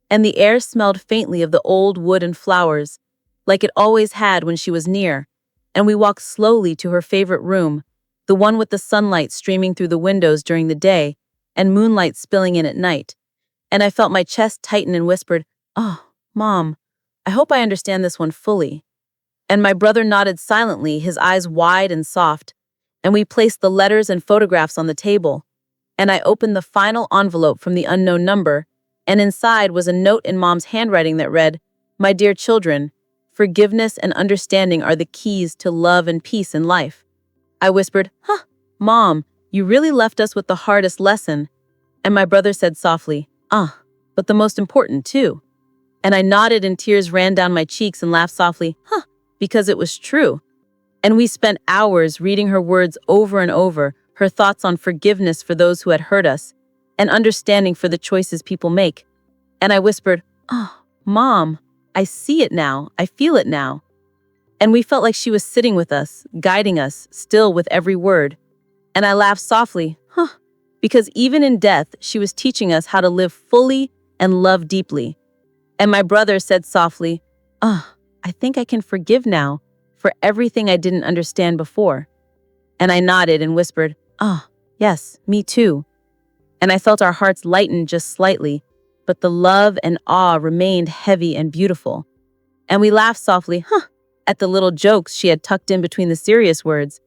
And the air smelled faintly of the old wood and flowers, like it always had when she was near. And we walked slowly to her favorite room, the one with the sunlight streaming through the windows during the day and moonlight spilling in at night. And I felt my chest tighten and whispered, Mom, I hope I understand this one fully." And my brother nodded silently, his eyes wide and soft, and we placed the letters and photographs on the table. And I opened the final envelope from the unknown number, and inside was a note in Mom's handwriting that read, "My dear children, forgiveness and understanding are the keys to love and peace in life." I whispered, "Huh, Mom, you really left us with the hardest lesson." And my brother said softly, but the most important too." And I nodded and tears ran down my cheeks and laughed softly, because it was true. And we spent hours reading her words over and over, her thoughts on forgiveness for those who had hurt us, and understanding for the choices people make. And I whispered, Mom, I see it now, I feel it now." And we felt like she was sitting with us, guiding us, still with every word. And I laughed softly, because even in death, she was teaching us how to live fully and love deeply. And my brother said softly, I think I can forgive now for everything I didn't understand before." And I nodded and whispered, yes, me too." And I felt our hearts lighten just slightly, but the love and awe remained heavy and beautiful. And we laughed softly, at the little jokes she had tucked in between the serious words,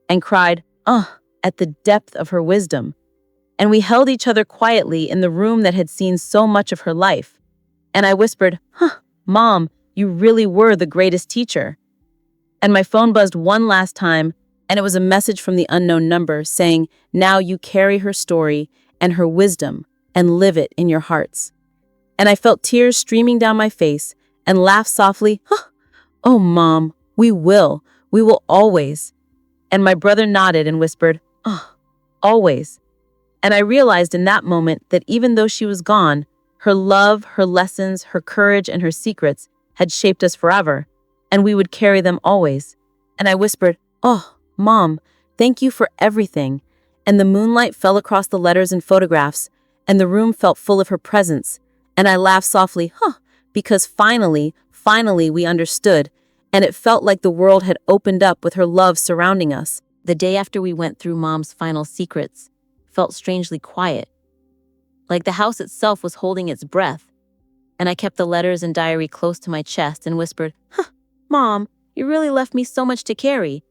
and cried, at the depth of her wisdom. And we held each other quietly in the room that had seen so much of her life. And I whispered, Mom, you really were the greatest teacher." And my phone buzzed one last time, and it was a message from the unknown number saying, "Now you carry her story and her wisdom and live it in your hearts." And I felt tears streaming down my face and laughed softly, "Oh, Mom, we will always." And my brother nodded and whispered, always." And I realized in that moment that even though she was gone, her love, her lessons, her courage, and her secrets had shaped us forever, and we would carry them always. And I whispered, Mom, thank you for everything." And the moonlight fell across the letters and photographs, and the room felt full of her presence. And I laughed softly, because finally we understood, and it felt like the world had opened up with her love surrounding us. The day after we went through Mom's final secrets felt strangely quiet, like the house itself was holding its breath. And I kept the letters and diary close to my chest and whispered, Mom, you really left me so much to carry.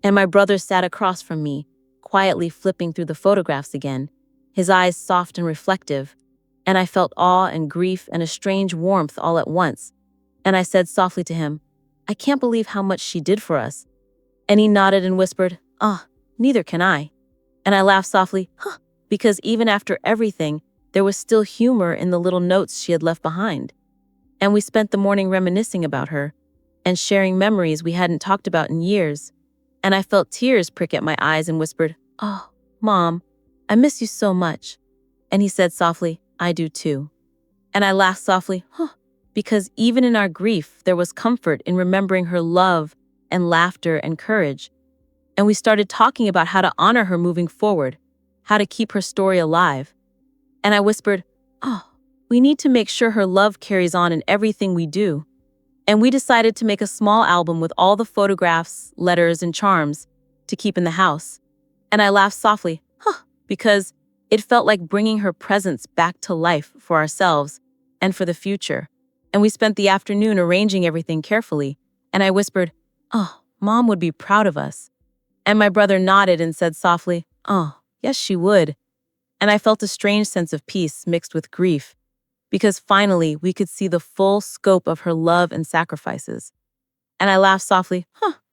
And my brother sat across from me, quietly flipping through the photographs again, his eyes soft and reflective. And I felt awe and grief and a strange warmth all at once. And I said softly to him, "I can't believe how much she did for us." And he nodded and whispered, neither can I." And I laughed softly, because even after everything, there was still humor in the little notes she had left behind. And we spent the morning reminiscing about her and sharing memories we hadn't talked about in years. And I felt tears prick at my eyes and whispered, Mom, I miss you so much." And he said softly, "I do too." And I laughed softly, because even in our grief, there was comfort in remembering her love and laughter and courage. And we started talking about how to honor her moving forward, how to keep her story alive. And I whispered, we need to make sure her love carries on in everything we do. And we decided to make a small album with all the photographs, letters, and charms to keep in the house. And I laughed softly, because it felt like bringing her presence back to life for ourselves and for the future. And we spent the afternoon arranging everything carefully. And I whispered, Mom would be proud of us. And my brother nodded and said softly, yes, she would. And I felt a strange sense of peace mixed with grief, because finally we could see the full scope of her love and sacrifices. And I laughed softly,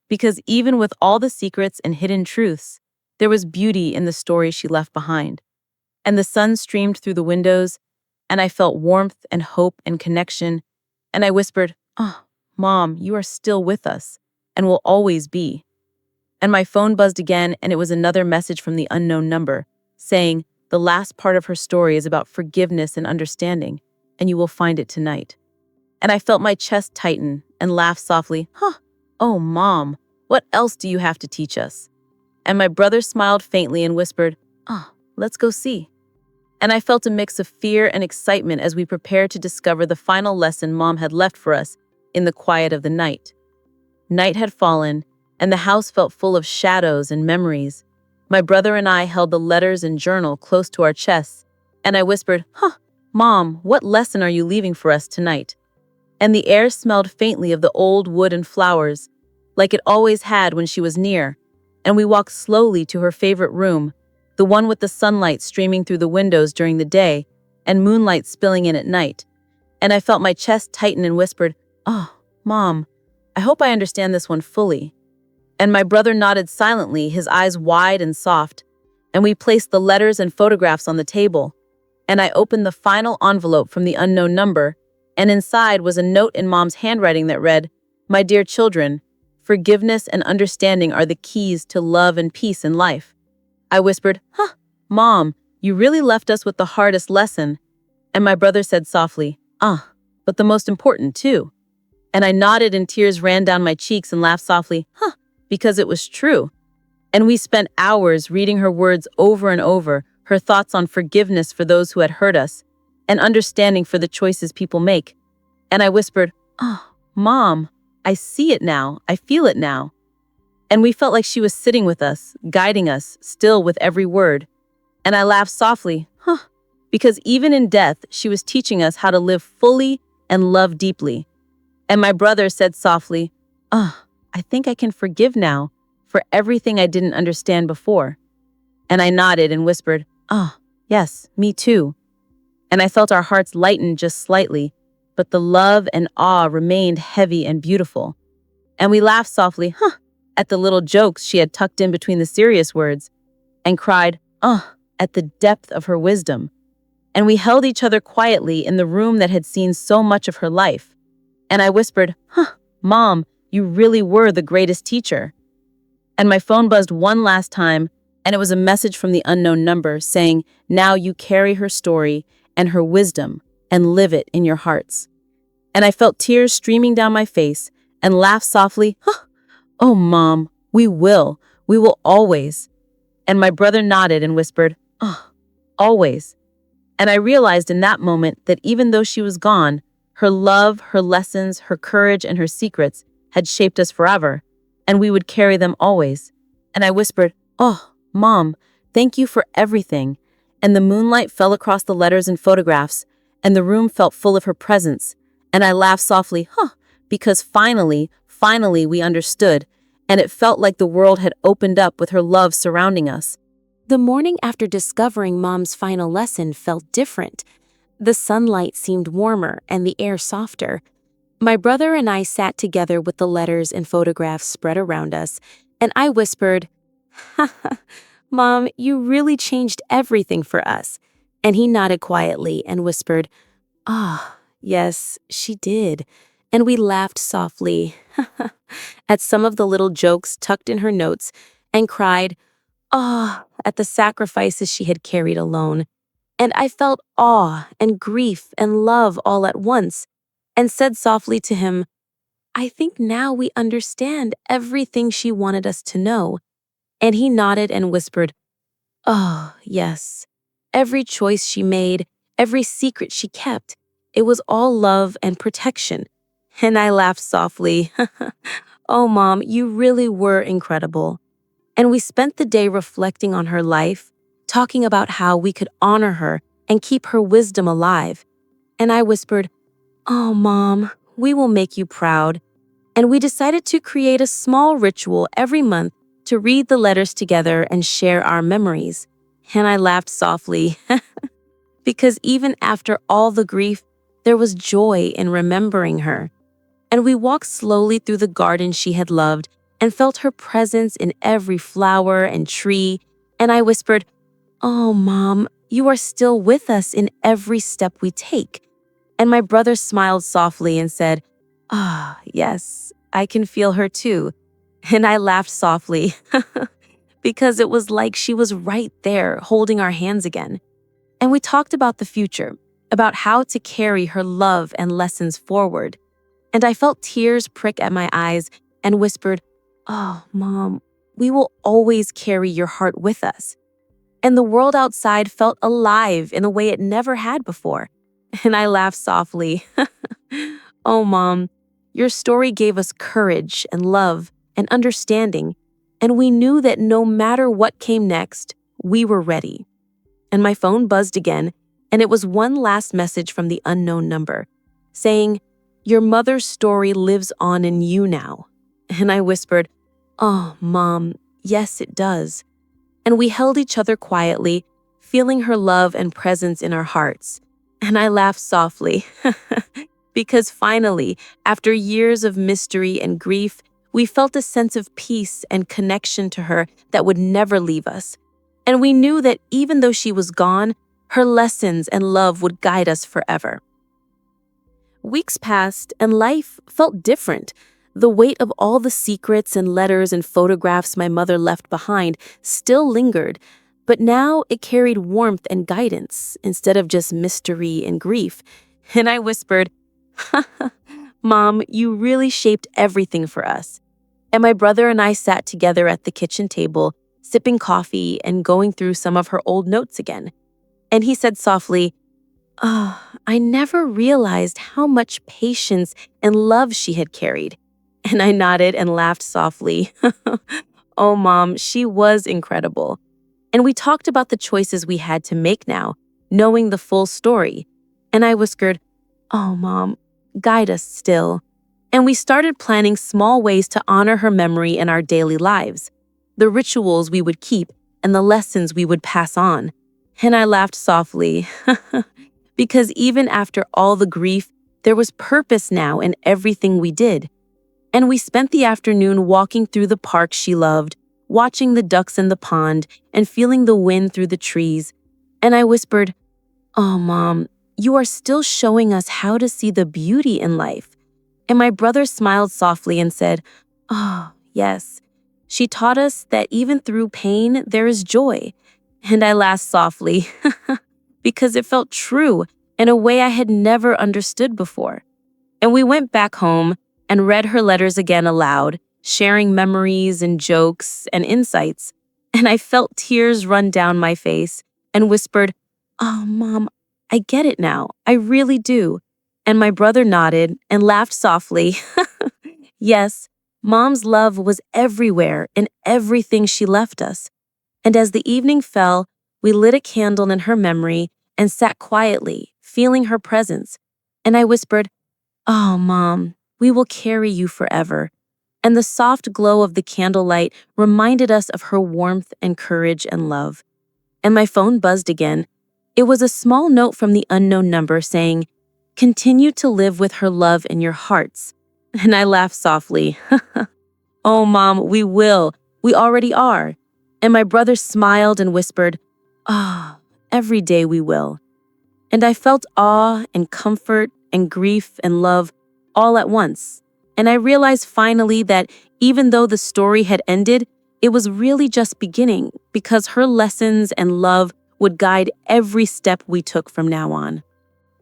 because even with all the secrets and hidden truths, there was beauty in the story she left behind. And the sun streamed through the windows, and I felt warmth and hope and connection. And I whispered, Mom, you are still with us and will always be. And my phone buzzed again, and it was another message from the unknown number saying, "The last part of her story is about forgiveness and understanding, and you will find it tonight." And I felt my chest tighten and laughed softly, Oh, Mom, what else do you have to teach us? And my brother smiled faintly and whispered, let's go see. And I felt a mix of fear and excitement as we prepared to discover the final lesson Mom had left for us in the quiet of the night. Night had fallen, and the house felt full of shadows and memories. My brother and I held the letters and journal close to our chests, and I whispered, Mom, what lesson are you leaving for us tonight? and the air smelled faintly of the old wood and flowers, like it always had when she was near, and we walked slowly to her favorite room, the one with the sunlight streaming through the windows during the day and moonlight spilling in at night. And I felt my chest tighten and whispered, "Oh, Mom, I hope I understand this one fully." And my brother nodded silently, his eyes wide and soft, and we placed the letters and photographs on the table, and I opened the final envelope from the unknown number, and inside was a note in Mom's handwriting that read, "My dear children, forgiveness and understanding are the keys to love and peace in life." I whispered, Mom, you really left us with the hardest lesson." And my brother said softly, but the most important too." And I nodded and tears ran down my cheeks and laughed softly, because it was true. And we spent hours reading her words over and over, her thoughts on forgiveness for those who had hurt us, and understanding for the choices people make. And I whispered, Mom, I see it now. I feel it now." And we felt like she was sitting with us, guiding us, still with every word. And I laughed softly, because even in death, she was teaching us how to live fully and love deeply. And my brother said softly, I think I can forgive now for everything I didn't understand before." And I nodded and whispered, yes, me too." And I felt our hearts lighten just slightly, but the love and awe remained heavy and beautiful. And we laughed softly, at the little jokes she had tucked in between the serious words, and cried, at the depth of her wisdom. And we held each other quietly in the room that had seen so much of her life. And I whispered, Mom, you really were the greatest teacher." And my phone buzzed one last time, and it was a message from the unknown number saying, "Now you carry her story and her wisdom and live it in your hearts." And I felt tears streaming down my face and laughed softly, "Oh, Mom, we will always." And my brother nodded and whispered, always." And I realized in that moment that even though she was gone, her love, her lessons, her courage, and her secrets had shaped us forever, and we would carry them always. And I whispered, Mom, thank you for everything." And the moonlight fell across the letters and photographs, and the room felt full of her presence. And I laughed softly, because finally we understood, and it felt like the world had opened up with her love surrounding us. The morning after discovering Mom's final lesson felt different. The sunlight seemed warmer and the air softer. My brother and I sat together with the letters and photographs spread around us, and I whispered, Mom, you really changed everything for us. And he nodded quietly and whispered, yes, she did. And we laughed softly at some of the little jokes tucked in her notes and cried, at the sacrifices she had carried alone. And I felt awe and grief and love all at once, and said softly to him, I think now we understand everything she wanted us to know. And he nodded and whispered, yes. Every choice she made, every secret she kept, it was all love and protection. And I laughed softly. Oh, Mom, you really were incredible. And we spent the day reflecting on her life, talking about how we could honor her and keep her wisdom alive. And I whispered, Oh, Mom, we will make you proud. And we decided to create a small ritual every month to read the letters together and share our memories. And I laughed softly, because even after all the grief, there was joy in remembering her. And we walked slowly through the garden she had loved and felt her presence in every flower and tree. And I whispered, Oh, Mom, you are still with us in every step we take. And my brother smiled softly and said, yes, I can feel her too. And I laughed softly because it was like she was right there holding our hands again. And we talked about the future, about how to carry her love and lessons forward. And I felt tears prick at my eyes and whispered, Oh, Mom, we will always carry your heart with us. And the world outside felt alive in a way it never had before. And I laughed softly. Oh, Mom, your story gave us courage and love and understanding, and we knew that no matter what came next, we were ready. And my phone buzzed again, and it was one last message from the unknown number, saying, Your mother's story lives on in you now." And I whispered, "Oh, Mom, yes, it does." And we held each other quietly, feeling her love and presence in our hearts. And I laughed softly, because finally, after years of mystery and grief, we felt a sense of peace and connection to her that would never leave us. And we knew that even though she was gone, her lessons and love would guide us forever. Weeks passed, and life felt different. The weight of all the secrets and letters and photographs my mother left behind still lingered, but now it carried warmth and guidance instead of just mystery and grief. And I whispered, "Mom, you really shaped everything for us." And my brother and I sat together at the kitchen table, sipping coffee and going through some of her old notes again. And he said softly, "Oh, I never realized how much patience and love she had carried." And I nodded and laughed softly. "Oh, Mom, she was incredible." And we talked about the choices we had to make now, knowing the full story. And I whispered, "Oh, Mom, guide us still." And we started planning small ways to honor her memory in our daily lives, the rituals we would keep and the lessons we would pass on. And I laughed softly, because even after all the grief, there was purpose now in everything we did. And we spent the afternoon walking through the park she loved, watching the ducks in the pond, and feeling the wind through the trees. And I whispered, "Oh, Mom, you are still showing us how to see the beauty in life." And my brother smiled softly and said, "Oh, yes. She taught us that even through pain, there is joy." And I laughed softly, because it felt true in a way I had never understood before. And we went back home and read her letters again aloud, sharing memories and jokes and insights. And I felt tears run down my face and whispered, "Oh, Mom, I get it now. I really do." And my brother nodded and laughed softly. Yes, Mom's love was everywhere in everything she left us. And as the evening fell, we lit a candle in her memory and sat quietly, feeling her presence. And I whispered, "Oh, Mom, we will carry you forever." And the soft glow of the candlelight reminded us of her warmth and courage and love. And my phone buzzed again. It was a small note from the unknown number saying, "Continue to live with her love in your hearts." And I laughed softly. "Oh, Mom, we will. We already are." And my brother smiled and whispered, "Ah, every day we will." And I felt awe and comfort and grief and love all at once. And I realized finally that even though the story had ended, it was really just beginning, because her lessons and love would guide every step we took from now on.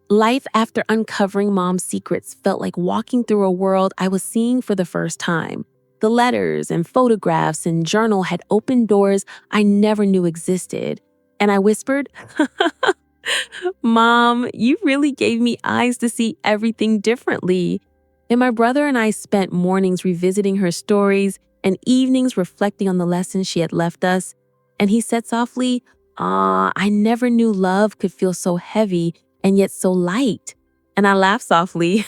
Life after uncovering Mom's secrets felt like walking through a world I was seeing for the first time. The letters and photographs and journal had opened doors I never knew existed. And I whispered, "Mom, you really gave me eyes to see everything differently." And my brother and I spent mornings revisiting her stories and evenings reflecting on the lessons she had left us. And he said softly, I never knew love could feel so heavy and yet so light." And I laughed softly.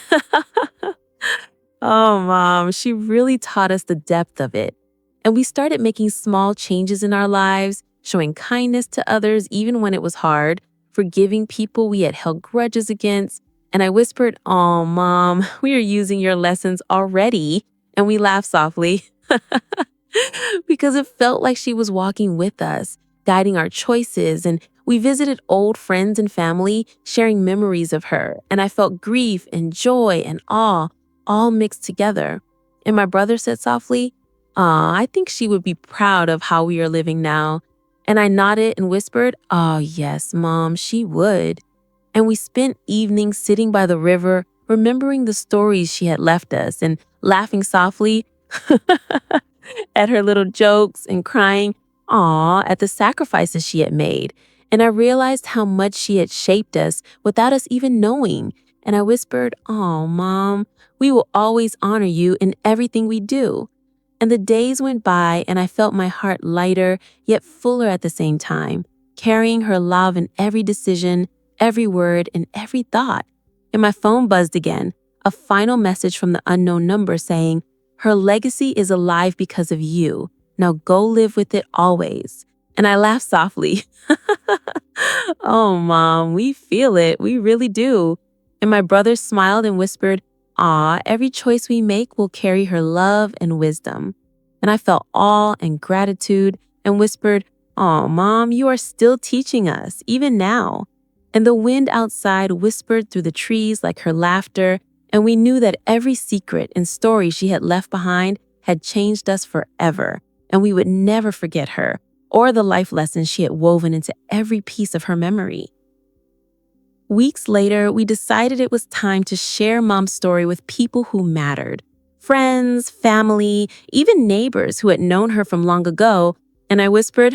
Oh, Mom, she really taught us the depth of it. And we started making small changes in our lives, showing kindness to others even when it was hard, forgiving people we had held grudges against. And I whispered, "Oh, Mom, we are using your lessons already." And we laughed softly because it felt like she was walking with us, guiding our choices. And we visited old friends and family, sharing memories of her. And I felt grief and joy and awe all mixed together. And my brother said softly, I think she would be proud of how we are living now." And I nodded and whispered, "Oh, yes, Mom, she would." And we spent evenings sitting by the river, remembering the stories she had left us and laughing softly at her little jokes and crying, at the sacrifices she had made. And I realized how much she had shaped us without us even knowing. And I whispered, "Oh, Mom, we will always honor you in everything we do." And the days went by and I felt my heart lighter yet fuller at the same time, carrying her love in every decision, every word, and every thought. And my phone buzzed again. a final message from the unknown number saying, "Her legacy is alive because of you. Now go live with it always." And I laughed softly. Oh, Mom, we feel it. We really do. And my brother smiled and whispered, "Aw, every choice we make will carry her love and wisdom." And I felt awe and gratitude and whispered, "Oh, Mom, you are still teaching us, even now." And the wind outside whispered through the trees like her laughter, and we knew that every secret and story she had left behind had changed us forever, and we would never forget her or the life lessons she had woven into every piece of her memory. Weeks later, we decided it was time to share Mom's story with people who mattered. Friends, family, even neighbors who had known her from long ago. And I whispered,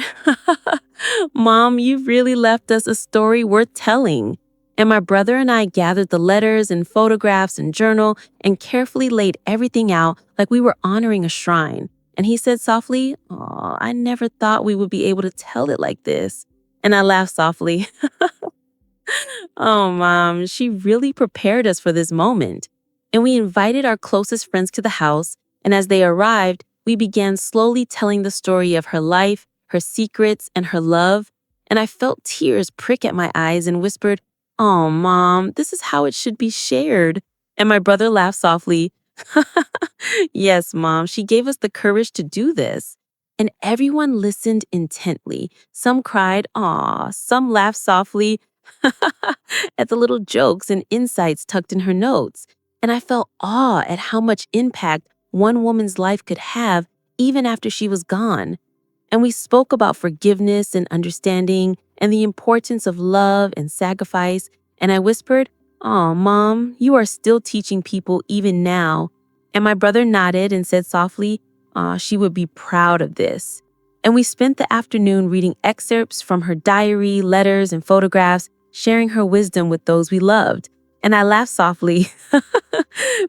"Mom, you've really left us a story worth telling." And my brother and I gathered the letters and photographs and journal and carefully laid everything out like we were honoring a shrine. And he said softly, "Oh, I never thought we would be able to tell it like this." And I laughed softly. Oh, Mom, she really prepared us for this moment. And we invited our closest friends to the house, and as they arrived, we began slowly telling the story of her life, her secrets, and her love. And I felt tears prick at my eyes and whispered, "Oh, Mom, this is how it should be shared." And my brother laughed softly. "Yes, Mom, she gave us the courage to do this." And everyone listened intently. Some cried, "Aw," some laughed softly at the little jokes and insights tucked in her notes. And I felt awe at how much impact one woman's life could have even after she was gone. And we spoke about forgiveness and understanding and the importance of love and sacrifice. And I whispered, "Oh, Mom, you are still teaching people even now." And my brother nodded and said softly, "Aw, she would be proud of this." And we spent the afternoon reading excerpts from her diary, letters, and photographs, sharing her wisdom with those we loved. And I laughed softly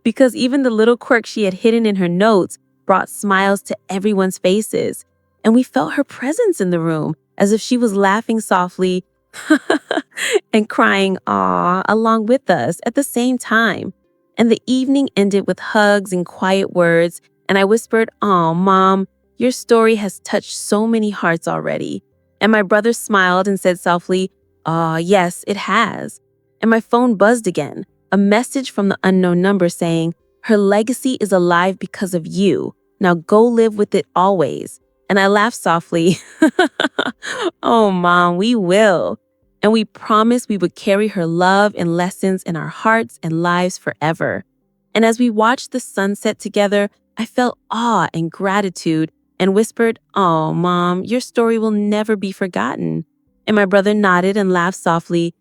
because even the little quirks she had hidden in her notes brought smiles to everyone's faces. And we felt her presence in the room as if she was laughing softly and crying "aw" along with us at the same time. And the evening ended with hugs and quiet words. And I whispered, "Oh, Mom, your story has touched so many hearts already." And my brother smiled and said softly, "Yes, it has." And my phone buzzed again, a message from the unknown number saying, "Her legacy is alive because of you. Now go live with it always." And I laughed softly. "Oh, Mom, we will." And we promised we would carry her love and lessons in our hearts and lives forever. And as we watched the sunset together, I felt awe and gratitude and whispered, "Oh, Mom, your story will never be forgotten." And my brother nodded and laughed softly.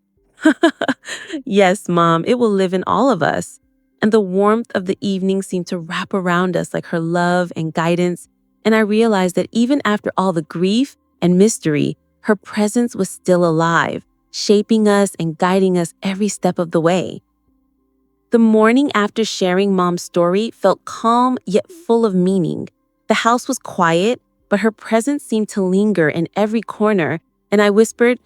"Yes, Mom, it will live in all of us." And the warmth of the evening seemed to wrap around us like her love and guidance. And I realized that even after all the grief and mystery, her presence was still alive, shaping us and guiding us every step of the way. The morning after sharing Mom's story felt calm yet full of meaning. The house was quiet, but her presence seemed to linger in every corner. And I whispered,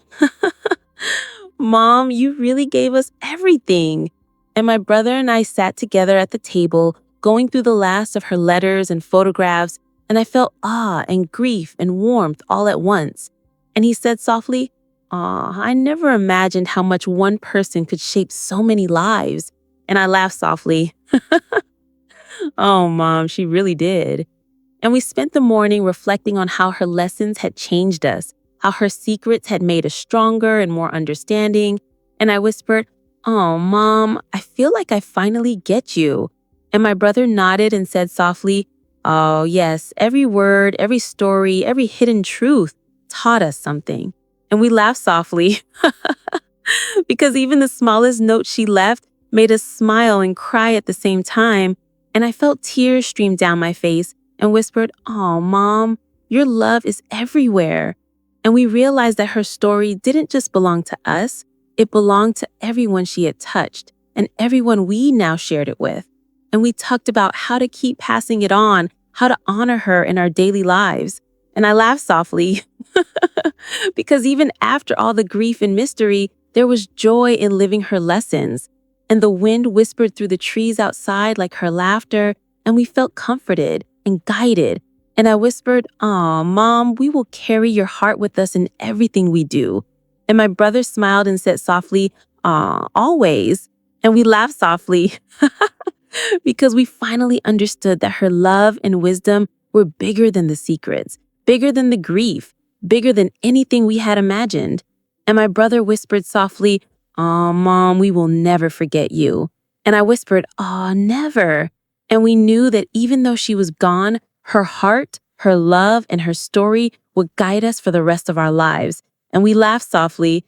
"Mom, you really gave us everything." And my brother and I sat together at the table, going through the last of her letters and photographs, and I felt awe and grief and warmth all at once. And he said softly, "Aw, I never imagined how much one person could shape so many lives." And I laughed softly. "Oh, Mom, she really did." And we spent the morning reflecting on how her lessons had changed us, how her secrets had made us stronger and more understanding. And I whispered, "Oh, Mom, I feel like I finally get you." And my brother nodded and said softly, "Oh, yes, every word, every story, every hidden truth taught us something." And we laughed softly because even the smallest note she left made us smile and cry at the same time. And I felt tears stream down my face and whispered, "Oh, Mom, your love is everywhere." And we realized that her story didn't just belong to us, it belonged to everyone she had touched and everyone we now shared it with. And we talked about how to keep passing it on, how to honor her in our daily lives. And I laughed softly because even after all the grief and mystery, there was joy in living her lessons. and the wind whispered through the trees outside like her laughter, and we felt comforted and guided. And I whispered, "Aw, Mom, we will carry your heart with us in everything we do." And my brother smiled and said softly, "Aw, always." And we laughed softly because we finally understood that her love and wisdom were bigger than the secrets, bigger than the grief, bigger than anything we had imagined. And my brother whispered softly, "Aw, Mom, we will never forget you." And I whispered, "Aw, never." And we knew that even though she was gone, her heart, her love, and her story would guide us for the rest of our lives. And we laughed softly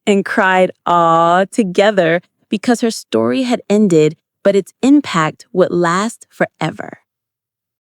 and cried, "Aw," together because her story had ended, but its impact would last forever.